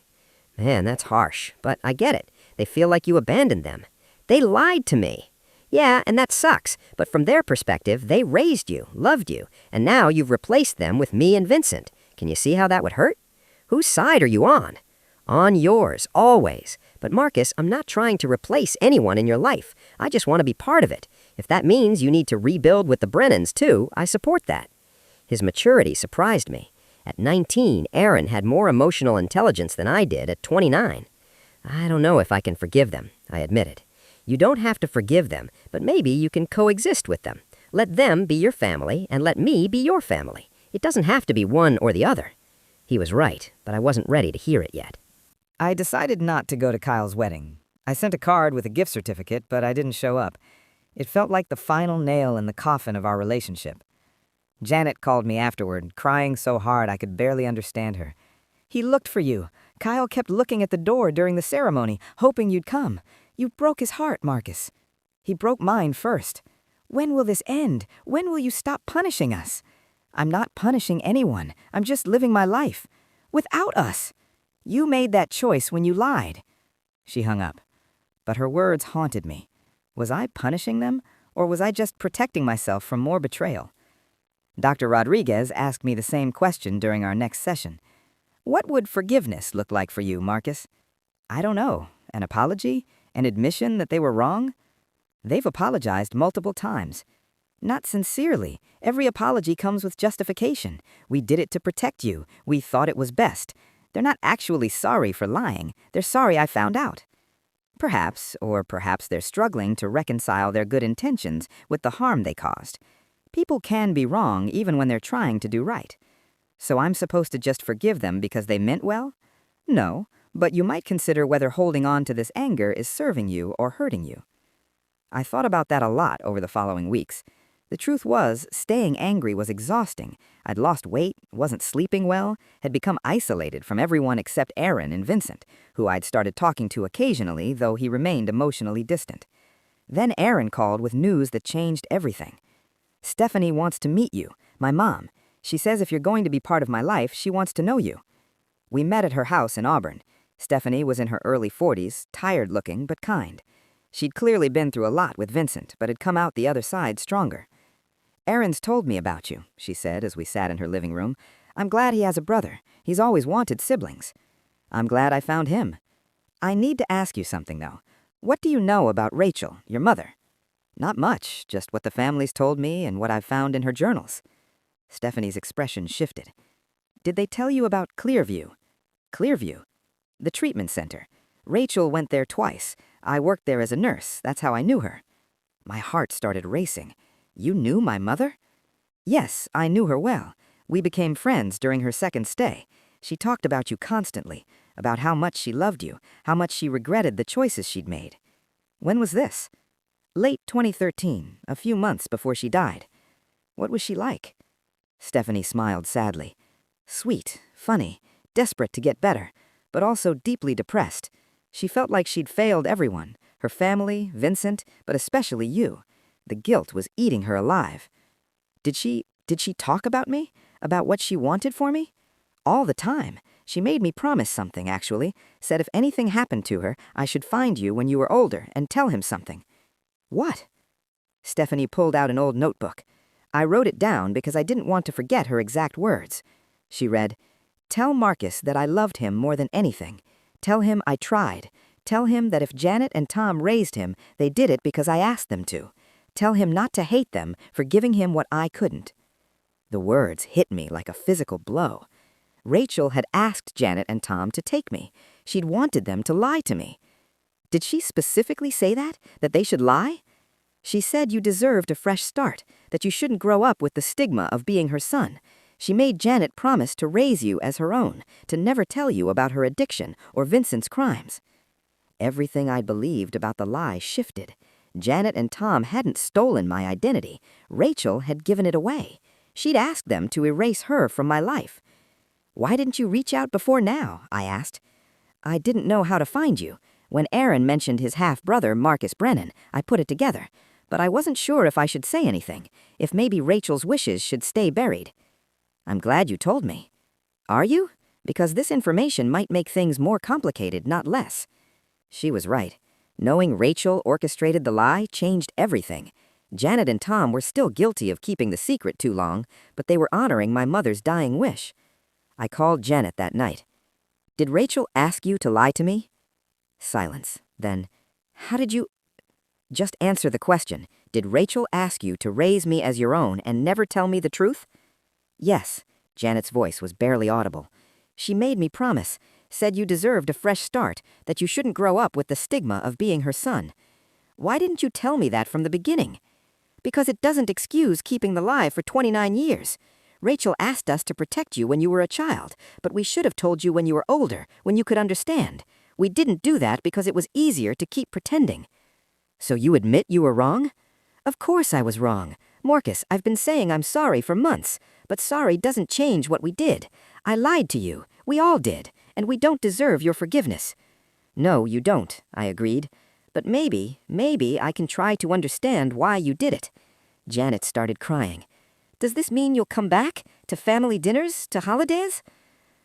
"Man, that's harsh, but I get it. They feel like you abandoned them." "They lied to me." "Yeah, and that sucks, but from their perspective, they raised you, loved you, and now you've replaced them with me and Vincent. Can you see how that would hurt?" "Whose side are you on?" "On yours, always. But Marcus, I'm not trying to replace anyone in your life. I just want to be part of it. If that means you need to rebuild with the Brennans, too, I support that." His maturity surprised me. At 19, Aaron had more emotional intelligence than I did at 29. "I don't know if I can forgive them," I admitted. "You don't have to forgive them, but maybe you can coexist with them. Let them be your family, and let me be your family. It doesn't have to be one or the other." He was right, but I wasn't ready to hear it yet. I decided not to go to Kyle's wedding. I sent a card with a gift certificate, but I didn't show up. It felt like the final nail in the coffin of our relationship. Janet called me afterward, crying so hard I could barely understand her. "He looked for you. Kyle kept looking at the door during the ceremony, hoping you'd come. You broke his heart, Marcus. He broke mine first. When will this end? When will you stop punishing us? I'm not punishing anyone. I'm just living my life. Without us. You made that choice when you lied. She hung up. But her words haunted me. Was I punishing them, or was I just protecting myself from more betrayal? Dr. Rodriguez asked me the same question during our next session. What would forgiveness look like for you, Marcus? I don't know. An apology? An admission that they were wrong? They've apologized multiple times. Not sincerely. Every apology comes with justification. We did it to protect you. We thought it was best. They're not actually sorry for lying. They're sorry I found out. Perhaps, or perhaps they're struggling to reconcile their good intentions with the harm they caused. People can be wrong even when they're trying to do right. So I'm supposed to just forgive them because they meant well? No, but you might consider whether holding on to this anger is serving you or hurting you. I thought about that a lot over the following weeks. The truth was, staying angry was exhausting. I'd lost weight, wasn't sleeping well, had become isolated from everyone except Aaron and Vincent, who I'd started talking to occasionally, though he remained emotionally distant. Then Aaron called with news that changed everything. Stephanie wants to meet you, my mom. She says if you're going to be part of my life, she wants to know you. We met at her house in Auburn. Stephanie was in her early 40s, tired-looking but kind. She'd clearly been through a lot with Vincent, but had come out the other side stronger. Aaron's told me about you, she said as we sat in her living room. I'm glad he has a brother. He's always wanted siblings. I'm glad I found him. I need to ask you something, though. What do you know about Rachel, your mother? Not much, just what the family's told me and what I've found in her journals. Stephanie's expression shifted. Did they tell you about Clearview? Clearview? The treatment center. Rachel went there twice. I worked there as a nurse. That's how I knew her. My heart started racing. You knew my mother? Yes, I knew her well. We became friends during her second stay. She talked about you constantly, about how much she loved you, how much she regretted the choices she'd made. When was this? Late 2013, a few months before she died. What was she like? Stephanie smiled sadly. Sweet, funny, desperate to get better, but also deeply depressed. She felt like she'd failed everyone, her family, Vincent, but especially you. The guilt was eating her alive. Did she talk about me? About what she wanted for me? All the time. She made me promise something, actually. Said if anything happened to her, I should find you when you were older and tell him something. What? Stephanie pulled out an old notebook. I wrote it down because I didn't want to forget her exact words. She read, "Tell Marcus that I loved him more than anything. Tell him I tried. Tell him that if Janet and Tom raised him, they did it because I asked them to. Tell him not to hate them for giving him what I couldn't." The words hit me like a physical blow. Rachel had asked Janet and Tom to take me. She'd wanted them to lie to me. Did she specifically say that? That they should lie? She said you deserved a fresh start, that you shouldn't grow up with the stigma of being her son. She made Janet promise to raise you as her own, to never tell you about her addiction or Vincent's crimes. Everything I'd believed about the lie shifted. Janet and Tom hadn't stolen my identity. Rachel had given it away. She'd asked them to erase her from my life. Why didn't you reach out before now? I asked. I didn't know how to find you. When Aaron mentioned his half-brother, Marcus Brennan, I put it together. But I wasn't sure if I should say anything, if maybe Rachel's wishes should stay buried. I'm glad you told me. Are you? Because this information might make things more complicated, not less. She was right. Knowing Rachel orchestrated the lie changed everything. Janet and Tom were still guilty of keeping the secret too long, but they were honoring my mother's dying wish. I called Janet that night. Did Rachel ask you to lie to me? Silence. Then, how did you... Just answer the question. Did Rachel ask you to raise me as your own and never tell me the truth? Yes. Janet's voice was barely audible. She made me promise. Said you deserved a fresh start, that you shouldn't grow up with the stigma of being her son. Why didn't you tell me that from the beginning? Because it doesn't excuse keeping the lie for 29 years. Rachel asked us to protect you when you were a child, but we should have told you when you were older, when you could understand. We didn't do that because it was easier to keep pretending. So you admit you were wrong? Of course I was wrong. Marcus, I've been saying I'm sorry for months, but sorry doesn't change what we did. I lied to you. We all did. and we don't deserve your forgiveness." "No, you don't," I agreed. "But maybe I can try to understand why you did it." Janet started crying. "Does this mean you'll come back? To family dinners? To holidays?"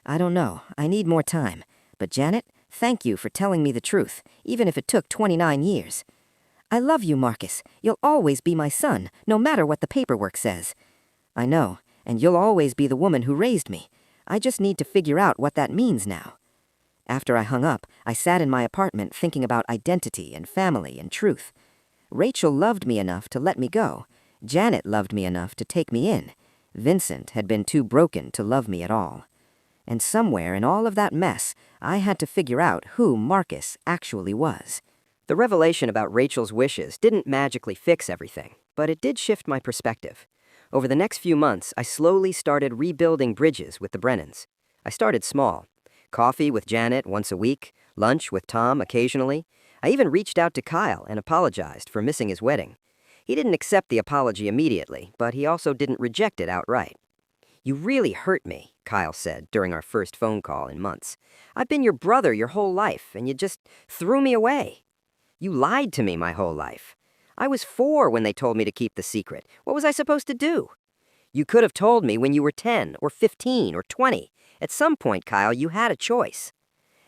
"I don't know. I need more time. But Janet, thank you for telling me the truth, even if it took 29 years. I love you, Marcus. You'll always be my son, no matter what the paperwork says." "I know, and you'll always be the woman who raised me. I just need to figure out what that means now." After I hung up, I sat in my apartment thinking about identity and family and truth. Rachel loved me enough to let me go. Janet loved me enough to take me in. Vincent had been too broken to love me at all. And somewhere in all of that mess, I had to figure out who Marcus actually was. The revelation about Rachel's wishes didn't magically fix everything, but it did shift my perspective. Over the next few months, I slowly started rebuilding bridges with the Brennans. I started small. Coffee with Janet once a week, lunch with Tom occasionally. I even reached out to Kyle and apologized for missing his wedding. He didn't accept the apology immediately, but he also didn't reject it outright. "You really hurt me," Kyle said during our first phone call in months. "I've been your brother your whole life, and you just threw me away. You lied to me my whole life. I was 4 when they told me to keep the secret. What was I supposed to do? You could have told me when you were 10 or 15 or 20. At some point, Kyle, you had a choice.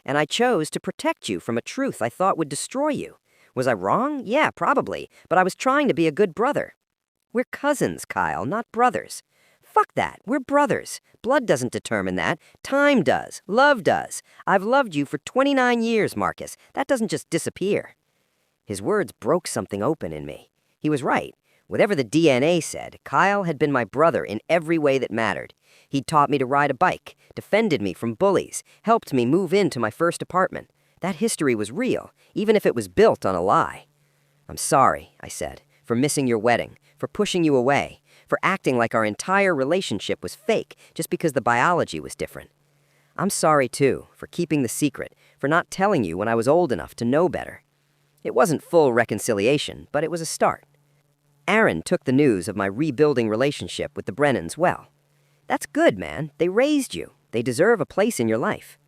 And I chose to protect you from a truth I thought would destroy you. Was I wrong? Yeah, probably, but I was trying to be a good brother. We're cousins, Kyle, not brothers. Fuck that, we're brothers. Blood doesn't determine that. Time does. Love does. I've loved you for 29 years, Marcus. That doesn't just disappear." His words broke something open in me. He was right. Whatever the DNA said, Kyle had been my brother in every way that mattered. He'd taught me to ride a bike, defended me from bullies, helped me move into my first apartment. That history was real, even if it was built on a lie. "I'm sorry," I said, "for missing your wedding, for pushing you away, for acting like our entire relationship was fake just because the biology was different. I'm sorry, too, for keeping the secret, for not telling you when I was old enough to know better." It wasn't full reconciliation, but it was a start. Aaron took the news of my rebuilding relationship with the Brennans well. "That's good, man. They raised you. They deserve a place in your life.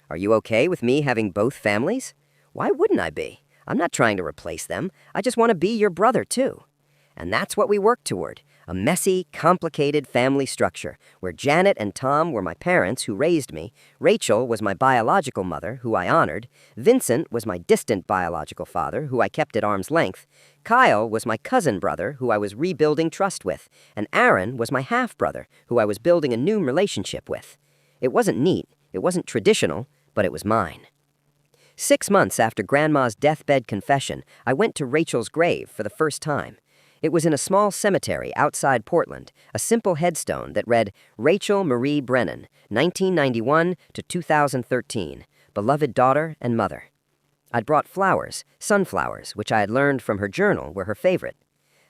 Are you okay with me having both families?" "Why wouldn't I be? I'm not trying to replace them. I just want to be your brother, too." And that's what we worked toward, a messy, complicated family structure where Janet and Tom were my parents who raised me, Rachel was my biological mother, who I honored, Vincent was my distant biological father, who I kept at arm's length, Kyle was my cousin brother, who I was rebuilding trust with, and Aaron was my half-brother, who I was building a new relationship with. It wasn't neat, it wasn't traditional, but it was mine. 6 months after Grandma's deathbed confession, I went to Rachel's grave for the first time. It was in a small cemetery outside Portland, a simple headstone that read, "Rachel Marie Brennan, 1991 to 2013, beloved daughter and mother." I'd brought flowers, sunflowers, which I had learned from her journal were her favorite.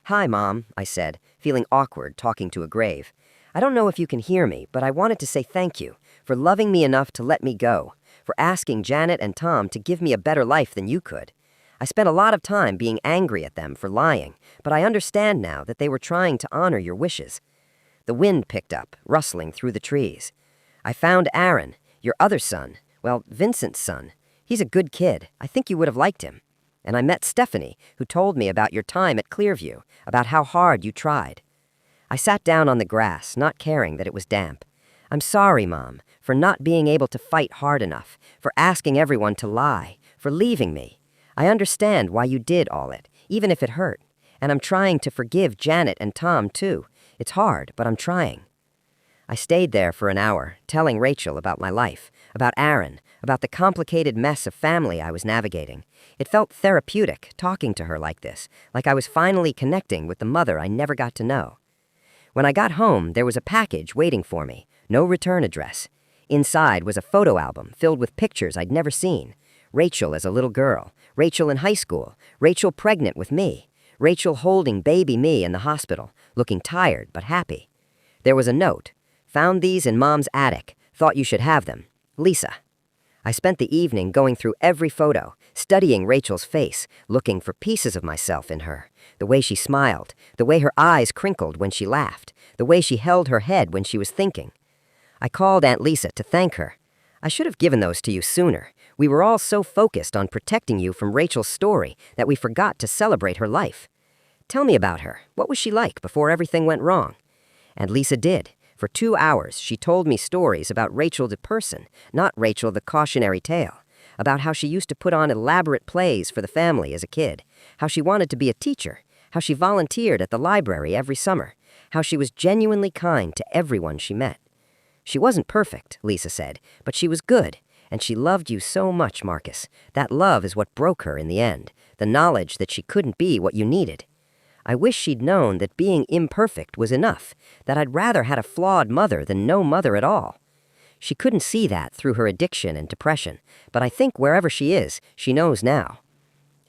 "Hi, Mom," I said, feeling awkward talking to a grave. "I don't know if you can hear me, but I wanted to say thank you for loving me enough to let me go, for asking Janet and Tom to give me a better life than you could. I spent a lot of time being angry at them for lying, but I understand now that they were trying to honor your wishes." The wind picked up, rustling through the trees. "I found Aaron, your other son, well, Vincent's son. He's a good kid. I think you would have liked him. And I met Stephanie, who told me about your time at Clearview, about how hard you tried." I sat down on the grass, not caring that it was damp. "I'm sorry, Mom, for not being able to fight hard enough, for asking everyone to lie, for leaving me. I understand why you did all it, even if it hurt. And I'm trying to forgive Janet and Tom, too. It's hard, but I'm trying." I stayed there for an hour, telling Rachel about my life, about Aaron, about the complicated mess of family I was navigating. It felt therapeutic, talking to her like this, like I was finally connecting with the mother I never got to know. When I got home, there was a package waiting for me, no return address. Inside was a photo album filled with pictures I'd never seen. Rachel as a little girl, Rachel in high school, Rachel pregnant with me, Rachel holding baby me in the hospital, looking tired but happy. There was a note. "Found these in Mom's attic. Thought you should have them. Lisa." I spent the evening going through every photo, studying Rachel's face, looking for pieces of myself in her. The way she smiled, the way her eyes crinkled when she laughed, the way she held her head when she was thinking. I called Aunt Lisa to thank her. I should have given those to you sooner. We were all so focused on protecting you from Rachel's story that we forgot to celebrate her life. Tell me about her. What was she like before everything went wrong? And Lisa did. For 2 hours, she told me stories about Rachel the person, not Rachel the cautionary tale. About how she used to put on elaborate plays for the family as a kid, how she wanted to be a teacher, how she volunteered at the library every summer, how she was genuinely kind to everyone she met. She wasn't perfect, Lisa said, but she was good, and she loved you so much, Marcus. That love is what broke her in the end, the knowledge that she couldn't be what you needed. I wish she'd known that being imperfect was enough, that I'd rather had a flawed mother than no mother at all. She couldn't see that through her addiction and depression, but I think wherever she is, she knows now.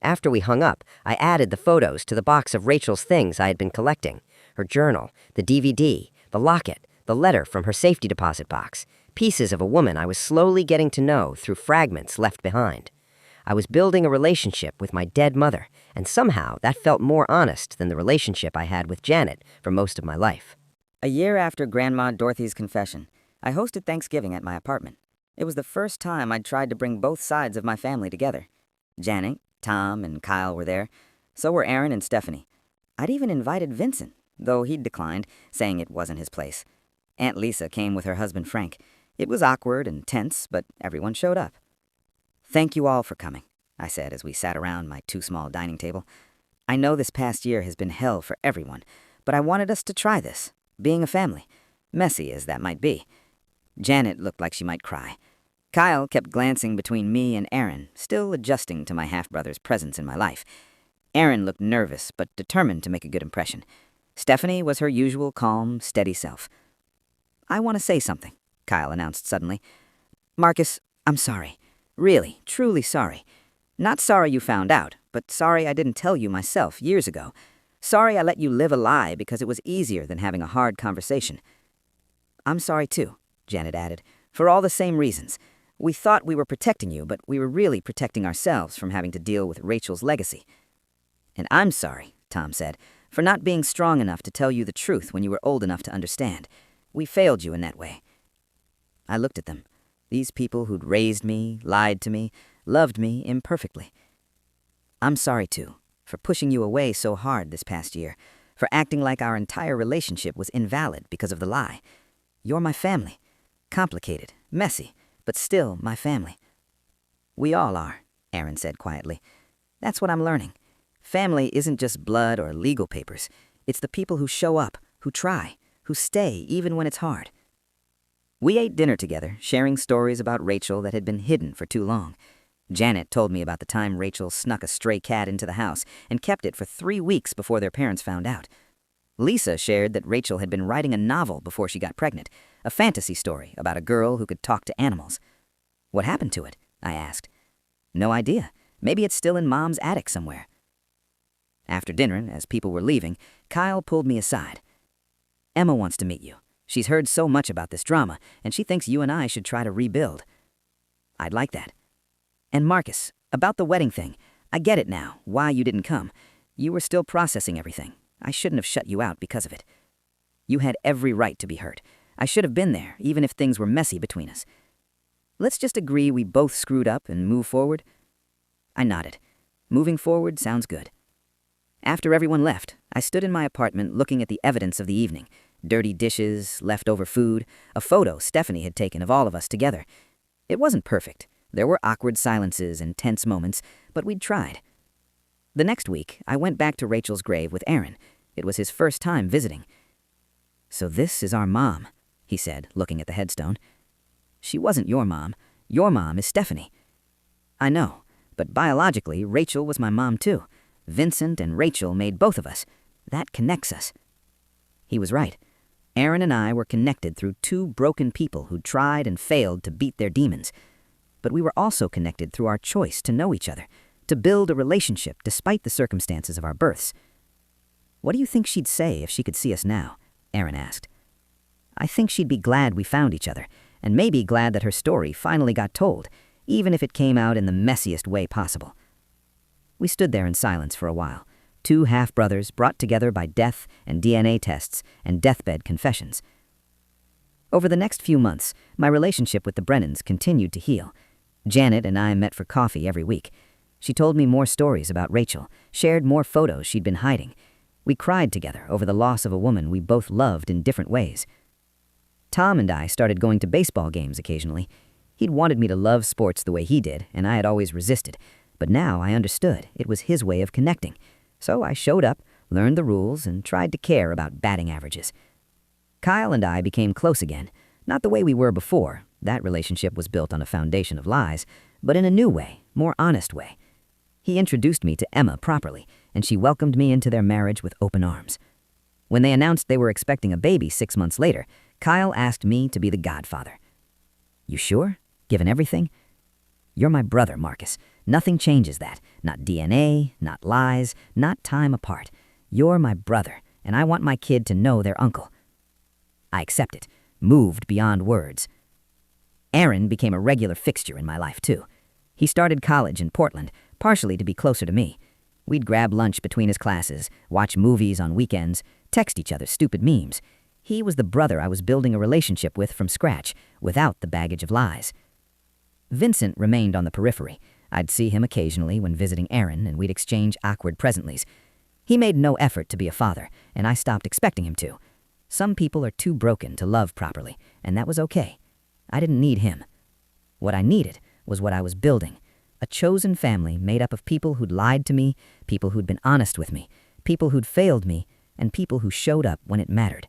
After we hung up, I added the photos to the box of Rachel's things I had been collecting. Her journal, the DVD, the locket, the letter from her safety deposit box, pieces of a woman I was slowly getting to know through fragments left behind. I was building a relationship with my dead mother, and somehow that felt more honest than the relationship I had with Janet for most of my life. A year after Grandma Dorothy's confession, I hosted Thanksgiving at my apartment. It was the first time I'd tried to bring both sides of my family together. Janet, Tom, and Kyle were there. So were Aaron and Stephanie. I'd even invited Vincent, though he'd declined, saying it wasn't his place. Aunt Lisa came with her husband Frank. It was awkward and tense, but everyone showed up. "Thank you all for coming," I said as we sat around my too-small dining table. "I know this past year has been hell for everyone, but I wanted us to try this, being a family, messy as that might be." Janet looked like she might cry. Kyle kept glancing between me and Aaron, still adjusting to my half-brother's presence in my life. Aaron looked nervous, but determined to make a good impression. Stephanie was her usual calm, steady self. "I want to say something," Kyle announced suddenly. "Marcus, I'm sorry. Really, truly sorry. Not sorry you found out, but sorry I didn't tell you myself years ago. Sorry I let you live a lie because it was easier than having a hard conversation." "I'm sorry too," Janet added, "for all the same reasons. We thought we were protecting you, but we were really protecting ourselves from having to deal with Rachel's legacy." "And I'm sorry," Tom said, "for not being strong enough to tell you the truth when you were old enough to understand. We failed you in that way." I looked at them. These people who'd raised me, lied to me, loved me imperfectly. "I'm sorry, too, for pushing you away so hard this past year, for acting like our entire relationship was invalid because of the lie. You're my family. Complicated, messy, but still my family." "We all are," Aaron said quietly. "That's what I'm learning. Family isn't just blood or legal papers. It's the people who show up, who try, who stay even when it's hard." We ate dinner together, sharing stories about Rachel that had been hidden for too long. Janet told me about the time Rachel snuck a stray cat into the house and kept it for 3 weeks before their parents found out. Lisa shared that Rachel had been writing a novel before she got pregnant, a fantasy story about a girl who could talk to animals. "What happened to it?" I asked. "No idea. Maybe it's still in Mom's attic somewhere." After dinner, as people were leaving, Kyle pulled me aside. "Emma wants to meet you. She's heard so much about this drama, and she thinks you and I should try to rebuild." "I'd like that." "And Marcus, about the wedding thing, I get it now, why you didn't come. You were still processing everything. I shouldn't have shut you out because of it. You had every right to be hurt. I should have been there, even if things were messy between us. Let's just agree we both screwed up and move forward." I nodded. Moving forward sounds good. After everyone left, I stood in my apartment looking at the evidence of the evening. Dirty dishes, leftover food, a photo Stephanie had taken of all of us together. It wasn't perfect. There were awkward silences and tense moments, but we'd tried. The next week, I went back to Rachel's grave with Aaron. It was his first time visiting. "So this is our mom," he said, looking at the headstone. "She wasn't your mom. Your mom is Stephanie." "I know, but biologically, Rachel was my mom too. Vincent and Rachel made both of us. That connects us." He was right. Aaron and I were connected through 2 broken people who tried and failed to beat their demons. But we were also connected through our choice to know each other, to build a relationship despite the circumstances of our births. "What do you think she'd say if she could see us now?" Aaron asked. "I think she'd be glad we found each other, and maybe glad that her story finally got told, even if it came out in the messiest way possible." We stood there in silence for a while, 2 half-brothers brought together by death and DNA tests and deathbed confessions. Over the next few months, my relationship with the Brennans continued to heal. Janet and I met for coffee every week. She told me more stories about Rachel, shared more photos she'd been hiding. We cried together over the loss of a woman we both loved in different ways. Tom and I started going to baseball games occasionally. He'd wanted me to love sports the way he did, and I had always resisted. But now I understood it was his way of connecting. So I showed up, learned the rules, and tried to care about batting averages. Kyle and I became close again, not the way we were before. That relationship was built on a foundation of lies, but in a new way, more honest way. He introduced me to Emma properly, and she welcomed me into their marriage with open arms. When they announced they were expecting a baby 6 months later, Kyle asked me to be the godfather. "You sure? Given everything?" "You're my brother, Marcus. Nothing changes that. Not DNA, not lies, not time apart. You're my brother, and I want my kid to know their uncle." I accept it, moved beyond words. Aaron became a regular fixture in my life, too. He started college in Portland, partially to be closer to me. We'd grab lunch between his classes, watch movies on weekends, text each other stupid memes. He was the brother I was building a relationship with from scratch, without the baggage of lies. Vincent remained on the periphery. I'd see him occasionally when visiting Aaron, and we'd exchange awkward presentlies. He made no effort to be a father, and I stopped expecting him to. Some people are too broken to love properly, and that was okay. I didn't need him. What I needed was what I was building, a chosen family made up of people who'd lied to me, people who'd been honest with me, people who'd failed me, and people who showed up when it mattered.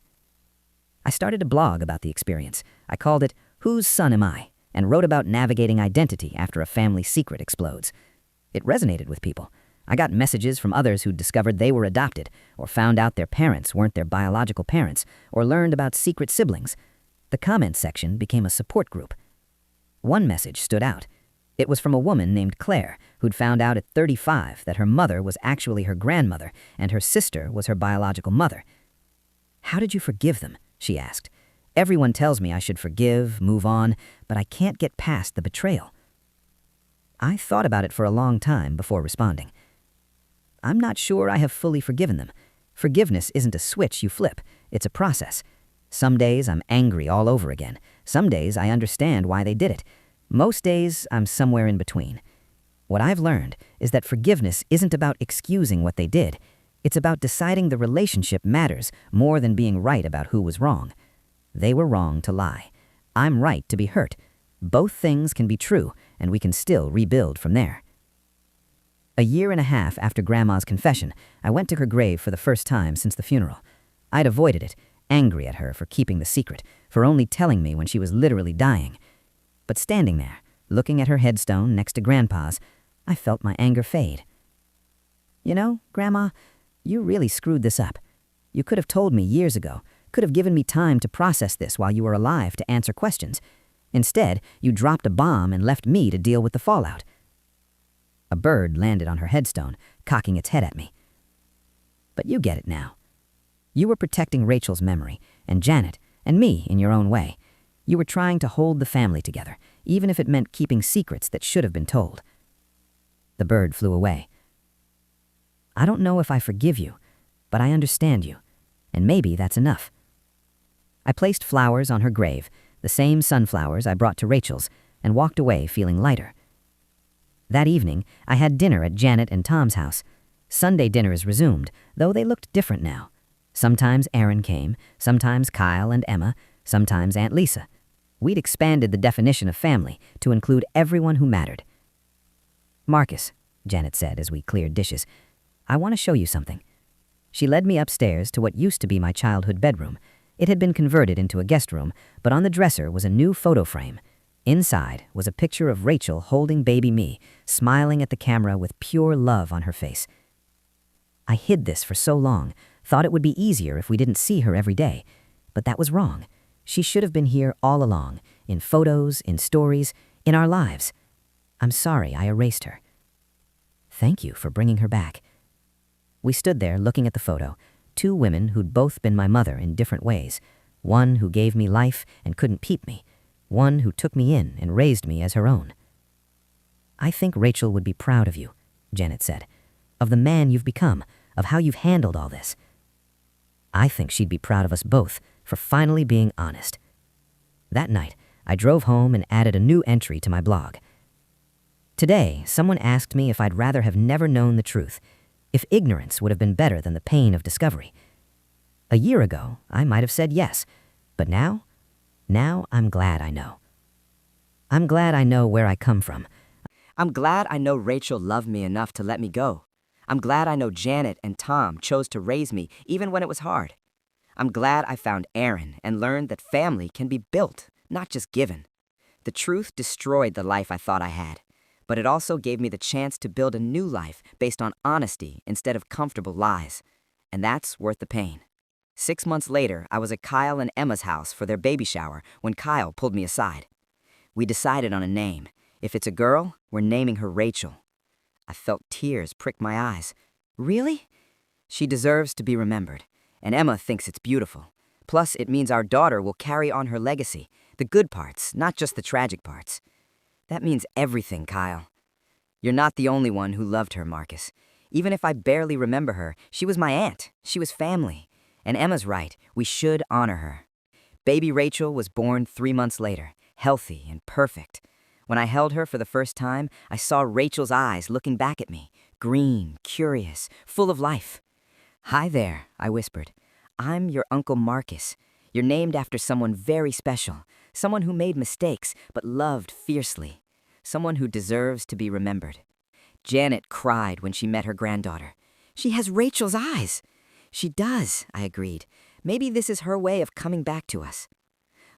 I started a blog about the experience. I called it "Whose Son Am I?" and wrote about navigating identity after a family secret explodes. It resonated with people. I got messages from others who'd discovered they were adopted, or found out their parents weren't their biological parents, or learned about secret siblings. The comments section became a support group. One message stood out. It was from a woman named Claire, who'd found out at 35 that her mother was actually her grandmother, and her sister was her biological mother. "How did you forgive them?" she asked. "Everyone tells me I should forgive, move on, but I can't get past the betrayal." I thought about it for a long time before responding. I'm not sure I have fully forgiven them. Forgiveness isn't a switch you flip. It's a process. Some days I'm angry all over again. Some days I understand why they did it. Most days I'm somewhere in between. What I've learned is that forgiveness isn't about excusing what they did. It's about deciding the relationship matters more than being right about who was wrong. They were wrong to lie. I'm right to be hurt. Both things can be true, and we can still rebuild from there. A year and a half after Grandma's confession, I went to her grave for the first time since the funeral. I'd avoided it, angry at her for keeping the secret, for only telling me when she was literally dying. But standing there, looking at her headstone next to Grandpa's, I felt my anger fade. "You know, Grandma, you really screwed this up. You could have told me years ago, could have given me time to process this while you were alive to answer questions. Instead, you dropped a bomb and left me to deal with the fallout." A bird landed on her headstone, cocking its head at me. "But you get it now. You were protecting Rachel's memory, and Janet, and me in your own way. You were trying to hold the family together, even if it meant keeping secrets that should have been told." The bird flew away. "I don't know if I forgive you, but I understand you, and maybe that's enough." I placed flowers on her grave, the same sunflowers I brought to Rachel's, and walked away feeling lighter. That evening, I had dinner at Janet and Tom's house. Sunday dinners resumed, though they looked different now. Sometimes Aaron came, sometimes Kyle and Emma, sometimes Aunt Lisa. We'd expanded the definition of family to include everyone who mattered. "Marcus," Janet said as we cleared dishes, "I want to show you something." She led me upstairs to what used to be my childhood bedroom. It had been converted into a guest room, but on the dresser was a new photo frame. Inside was a picture of Rachel holding baby me, smiling at the camera with pure love on her face. I hid this for so long, thought it would be easier if we didn't see her every day. But that was wrong. She should have been here all along, in photos, in stories, in our lives. I'm sorry I erased her. Thank you for bringing her back. We stood there looking at the photo, two women who'd both been my mother in different ways. One who gave me life and couldn't peep me. One who took me in and raised me as her own. "I think Rachel would be proud of you," Janet said, "of the man you've become, of how you've handled all this. I think she'd be proud of us both for finally being honest." That night, I drove home and added a new entry to my blog. Today, someone asked me if I'd rather have never known the truth, if ignorance would have been better than the pain of discovery. A year ago, I might have said yes, but now I'm glad I know. I'm glad I know where I come from. I'm glad I know Rachel loved me enough to let me go. I'm glad I know Janet and Tom chose to raise me even when it was hard. I'm glad I found Aaron and learned that family can be built, not just given. The truth destroyed the life I thought I had, but it also gave me the chance to build a new life based on honesty instead of comfortable lies. And that's worth the pain. 6 months later, I was at Kyle and Emma's house for their baby shower when Kyle pulled me aside. We decided on a name. If it's a girl, we're naming her Rachel. I felt tears prick my eyes. Really? She deserves to be remembered, and Emma thinks it's beautiful. Plus, it means our daughter will carry on her legacy, the good parts, not just the tragic parts. That means everything, Kyle. You're not the only one who loved her, Marcus. Even if I barely remember her, she was my aunt. She was family. And Emma's right, we should honor her. Baby Rachel was born 3 months later, healthy and perfect. When I held her for the first time, I saw Rachel's eyes looking back at me, green, curious, full of life. "Hi there," I whispered. "I'm your Uncle Marcus. You're named after someone very special, someone who made mistakes but loved fiercely, someone who deserves to be remembered." Janet cried when she met her granddaughter. "She has Rachel's eyes." "She does," I agreed. "Maybe this is her way of coming back to us."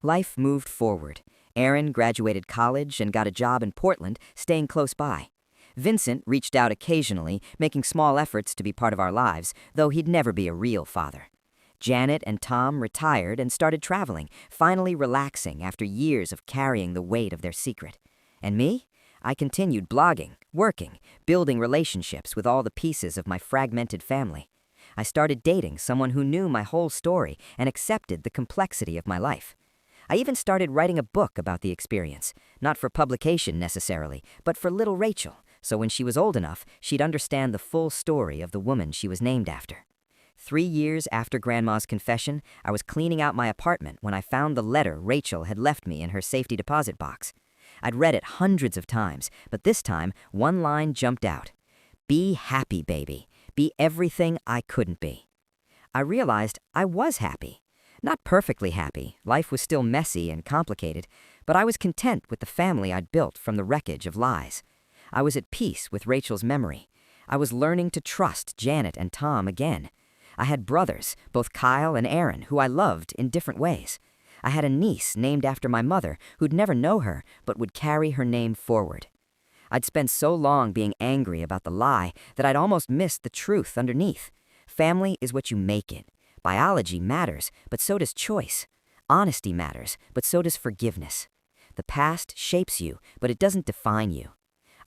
Life moved forward. Aaron graduated college and got a job in Portland, staying close by. Vincent reached out occasionally, making small efforts to be part of our lives, though he'd never be a real father. Janet and Tom retired and started traveling, finally relaxing after years of carrying the weight of their secret. And me? I continued blogging, working, building relationships with all the pieces of my fragmented family. I started dating someone who knew my whole story and accepted the complexity of my life. I even started writing a book about the experience, not for publication necessarily, but for little Rachel, so when she was old enough, she'd understand the full story of the woman she was named after. 3 years after Grandma's confession, I was cleaning out my apartment when I found the letter Rachel had left me in her safety deposit box. I'd read it hundreds of times, but this time, one line jumped out. "Be happy, baby. Be everything I couldn't be." I realized I was happy. Not perfectly happy, life was still messy and complicated, but I was content with the family I'd built from the wreckage of lies. I was at peace with Rachel's memory. I was learning to trust Janet and Tom again. I had brothers, both Kyle and Aaron, who I loved in different ways. I had a niece named after my mother who'd never know her, but would carry her name forward. I'd spent so long being angry about the lie that I'd almost missed the truth underneath. Family is what you make it. Biology matters, but so does choice. Honesty matters, but so does forgiveness. The past shapes you, but it doesn't define you.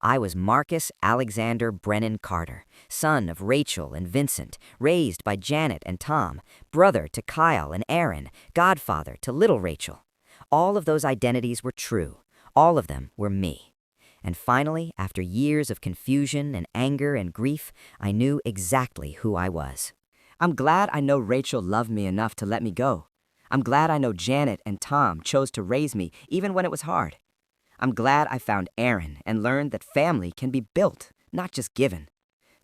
I was Marcus Alexander Brennan Carter, son of Rachel and Vincent, raised by Janet and Tom, brother to Kyle and Aaron, godfather to little Rachel. All of those identities were true. All of them were me. And finally, after years of confusion and anger and grief, I knew exactly who I was. I'm glad I know Rachel loved me enough to let me go. I'm glad I know Janet and Tom chose to raise me even when it was hard. I'm glad I found Aaron and learned that family can be built, not just given.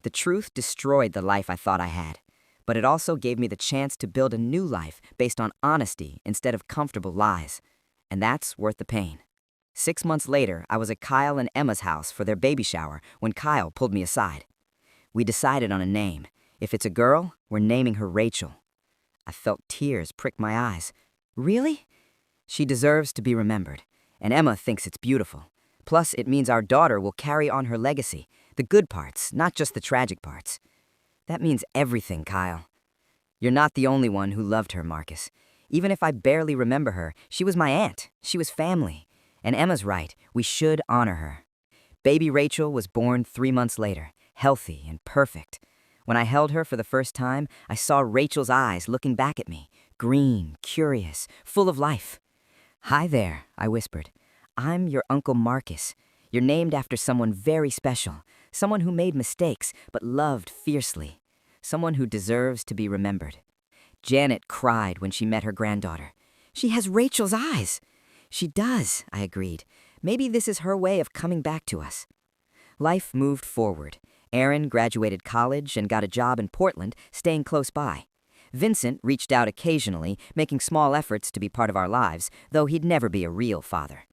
The truth destroyed the life I thought I had, but it also gave me the chance to build a new life based on honesty instead of comfortable lies. And that's worth the pain. 6 months later, I was at Kyle and Emma's house for their baby shower when Kyle pulled me aside. We decided on a name. If it's a girl, we're naming her Rachel. I felt tears prick my eyes. Really? She deserves to be remembered, and Emma thinks it's beautiful. Plus, it means our daughter will carry on her legacy, the good parts, not just the tragic parts. That means everything, Kyle. You're not the only one who loved her, Marcus. Even if I barely remember her, she was my aunt. She was family. And Emma's right, we should honor her. Baby Rachel was born 3 months later, healthy and perfect. When I held her for the first time, I saw Rachel's eyes looking back at me, green, curious, full of life. "Hi there," I whispered. "I'm your Uncle Marcus. You're named after someone very special, someone who made mistakes but loved fiercely, someone who deserves to be remembered." Janet cried when she met her granddaughter. "She has Rachel's eyes." She does, I agreed. Maybe this is her way of coming back to us. Life moved forward. Aaron graduated college and got a job in Portland, staying close by. Vincent reached out occasionally, making small efforts to be part of our lives, though he'd never be a real father.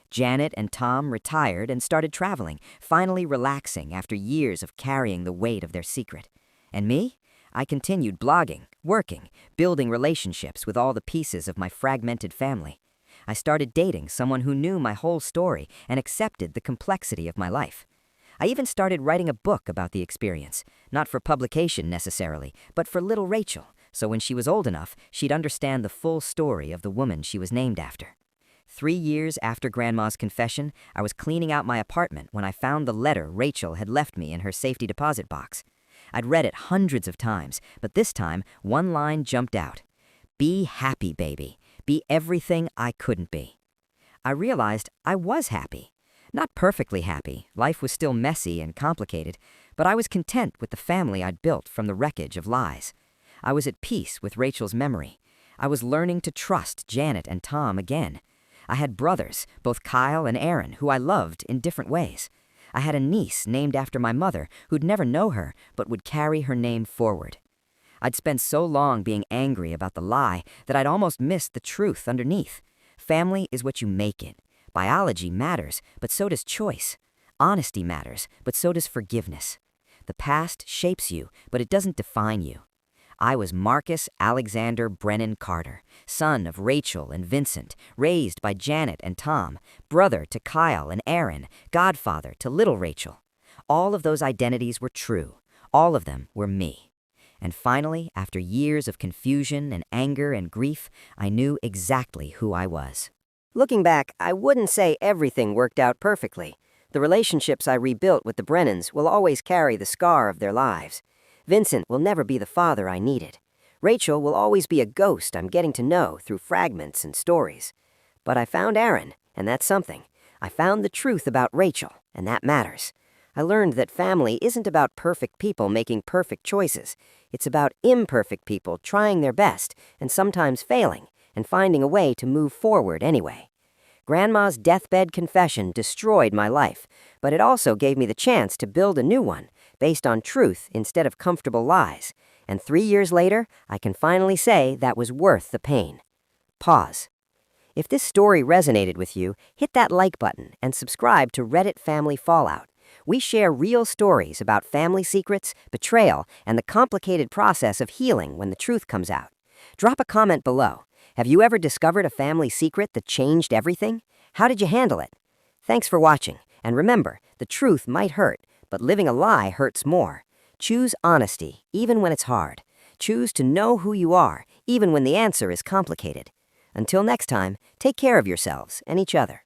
Janet and Tom retired and started traveling, finally relaxing after years of carrying the weight of their secret. And me? I continued blogging, working, building relationships with all the pieces of my fragmented family. I started dating someone who knew my whole story and accepted the complexity of my life. I even started writing a book about the experience, not for publication necessarily, but for little Rachel, so when she was old enough, she'd understand the full story of the woman she was named after. 3 years after Grandma's confession, I was cleaning out my apartment when I found the letter Rachel had left me in her safety deposit box. I'd read it hundreds of times, but this time, one line jumped out. Be happy, baby. Be everything I couldn't be. I realized I was happy. Not perfectly happy, life was still messy and complicated, but I was content with the family I'd built from the wreckage of lies. I was at peace with Rachel's memory. I was learning to trust Janet and Tom again. I had brothers, both Kyle and Aaron, who I loved in different ways. I had a niece named after my mother who'd never know her but would carry her name forward. I'd spent so long being angry about the lie that I'd almost missed the truth underneath. Family is what you make it. Biology matters, but so does choice. Honesty matters, but so does forgiveness. The past shapes you, but it doesn't define you. I was Marcus Alexander Brennan Carter, son of Rachel and Vincent, raised by Janet and Tom, brother to Kyle and Aaron, godfather to little Rachel. All of those identities were true. All of them were me. And finally, after years of confusion and anger and grief, I knew exactly who I was. Looking back, I wouldn't say everything worked out perfectly. The relationships I rebuilt with the Brennans will always carry the scar of their lives. Vincent will never be the father I needed. Rachel will always be a ghost I'm getting to know through fragments and stories. But I found Aaron, and that's something. I found the truth about Rachel, and that matters. I learned that family isn't about perfect people making perfect choices. It's about imperfect people trying their best and sometimes failing and finding a way to move forward anyway. Grandma's deathbed confession destroyed my life, but it also gave me the chance to build a new one based on truth instead of comfortable lies. And 3 years later, I can finally say that was worth the pain. Pause. If this story resonated with you, hit that like button and subscribe to Reddit Family Fallout. We share real stories about family secrets, betrayal, and the complicated process of healing when the truth comes out. Drop a comment below. Have you ever discovered a family secret that changed everything? How did you handle it? Thanks for watching, and remember, the truth might hurt, but living a lie hurts more. Choose honesty, even when it's hard. Choose to know who you are, even when the answer is complicated. Until next time, take care of yourselves and each other.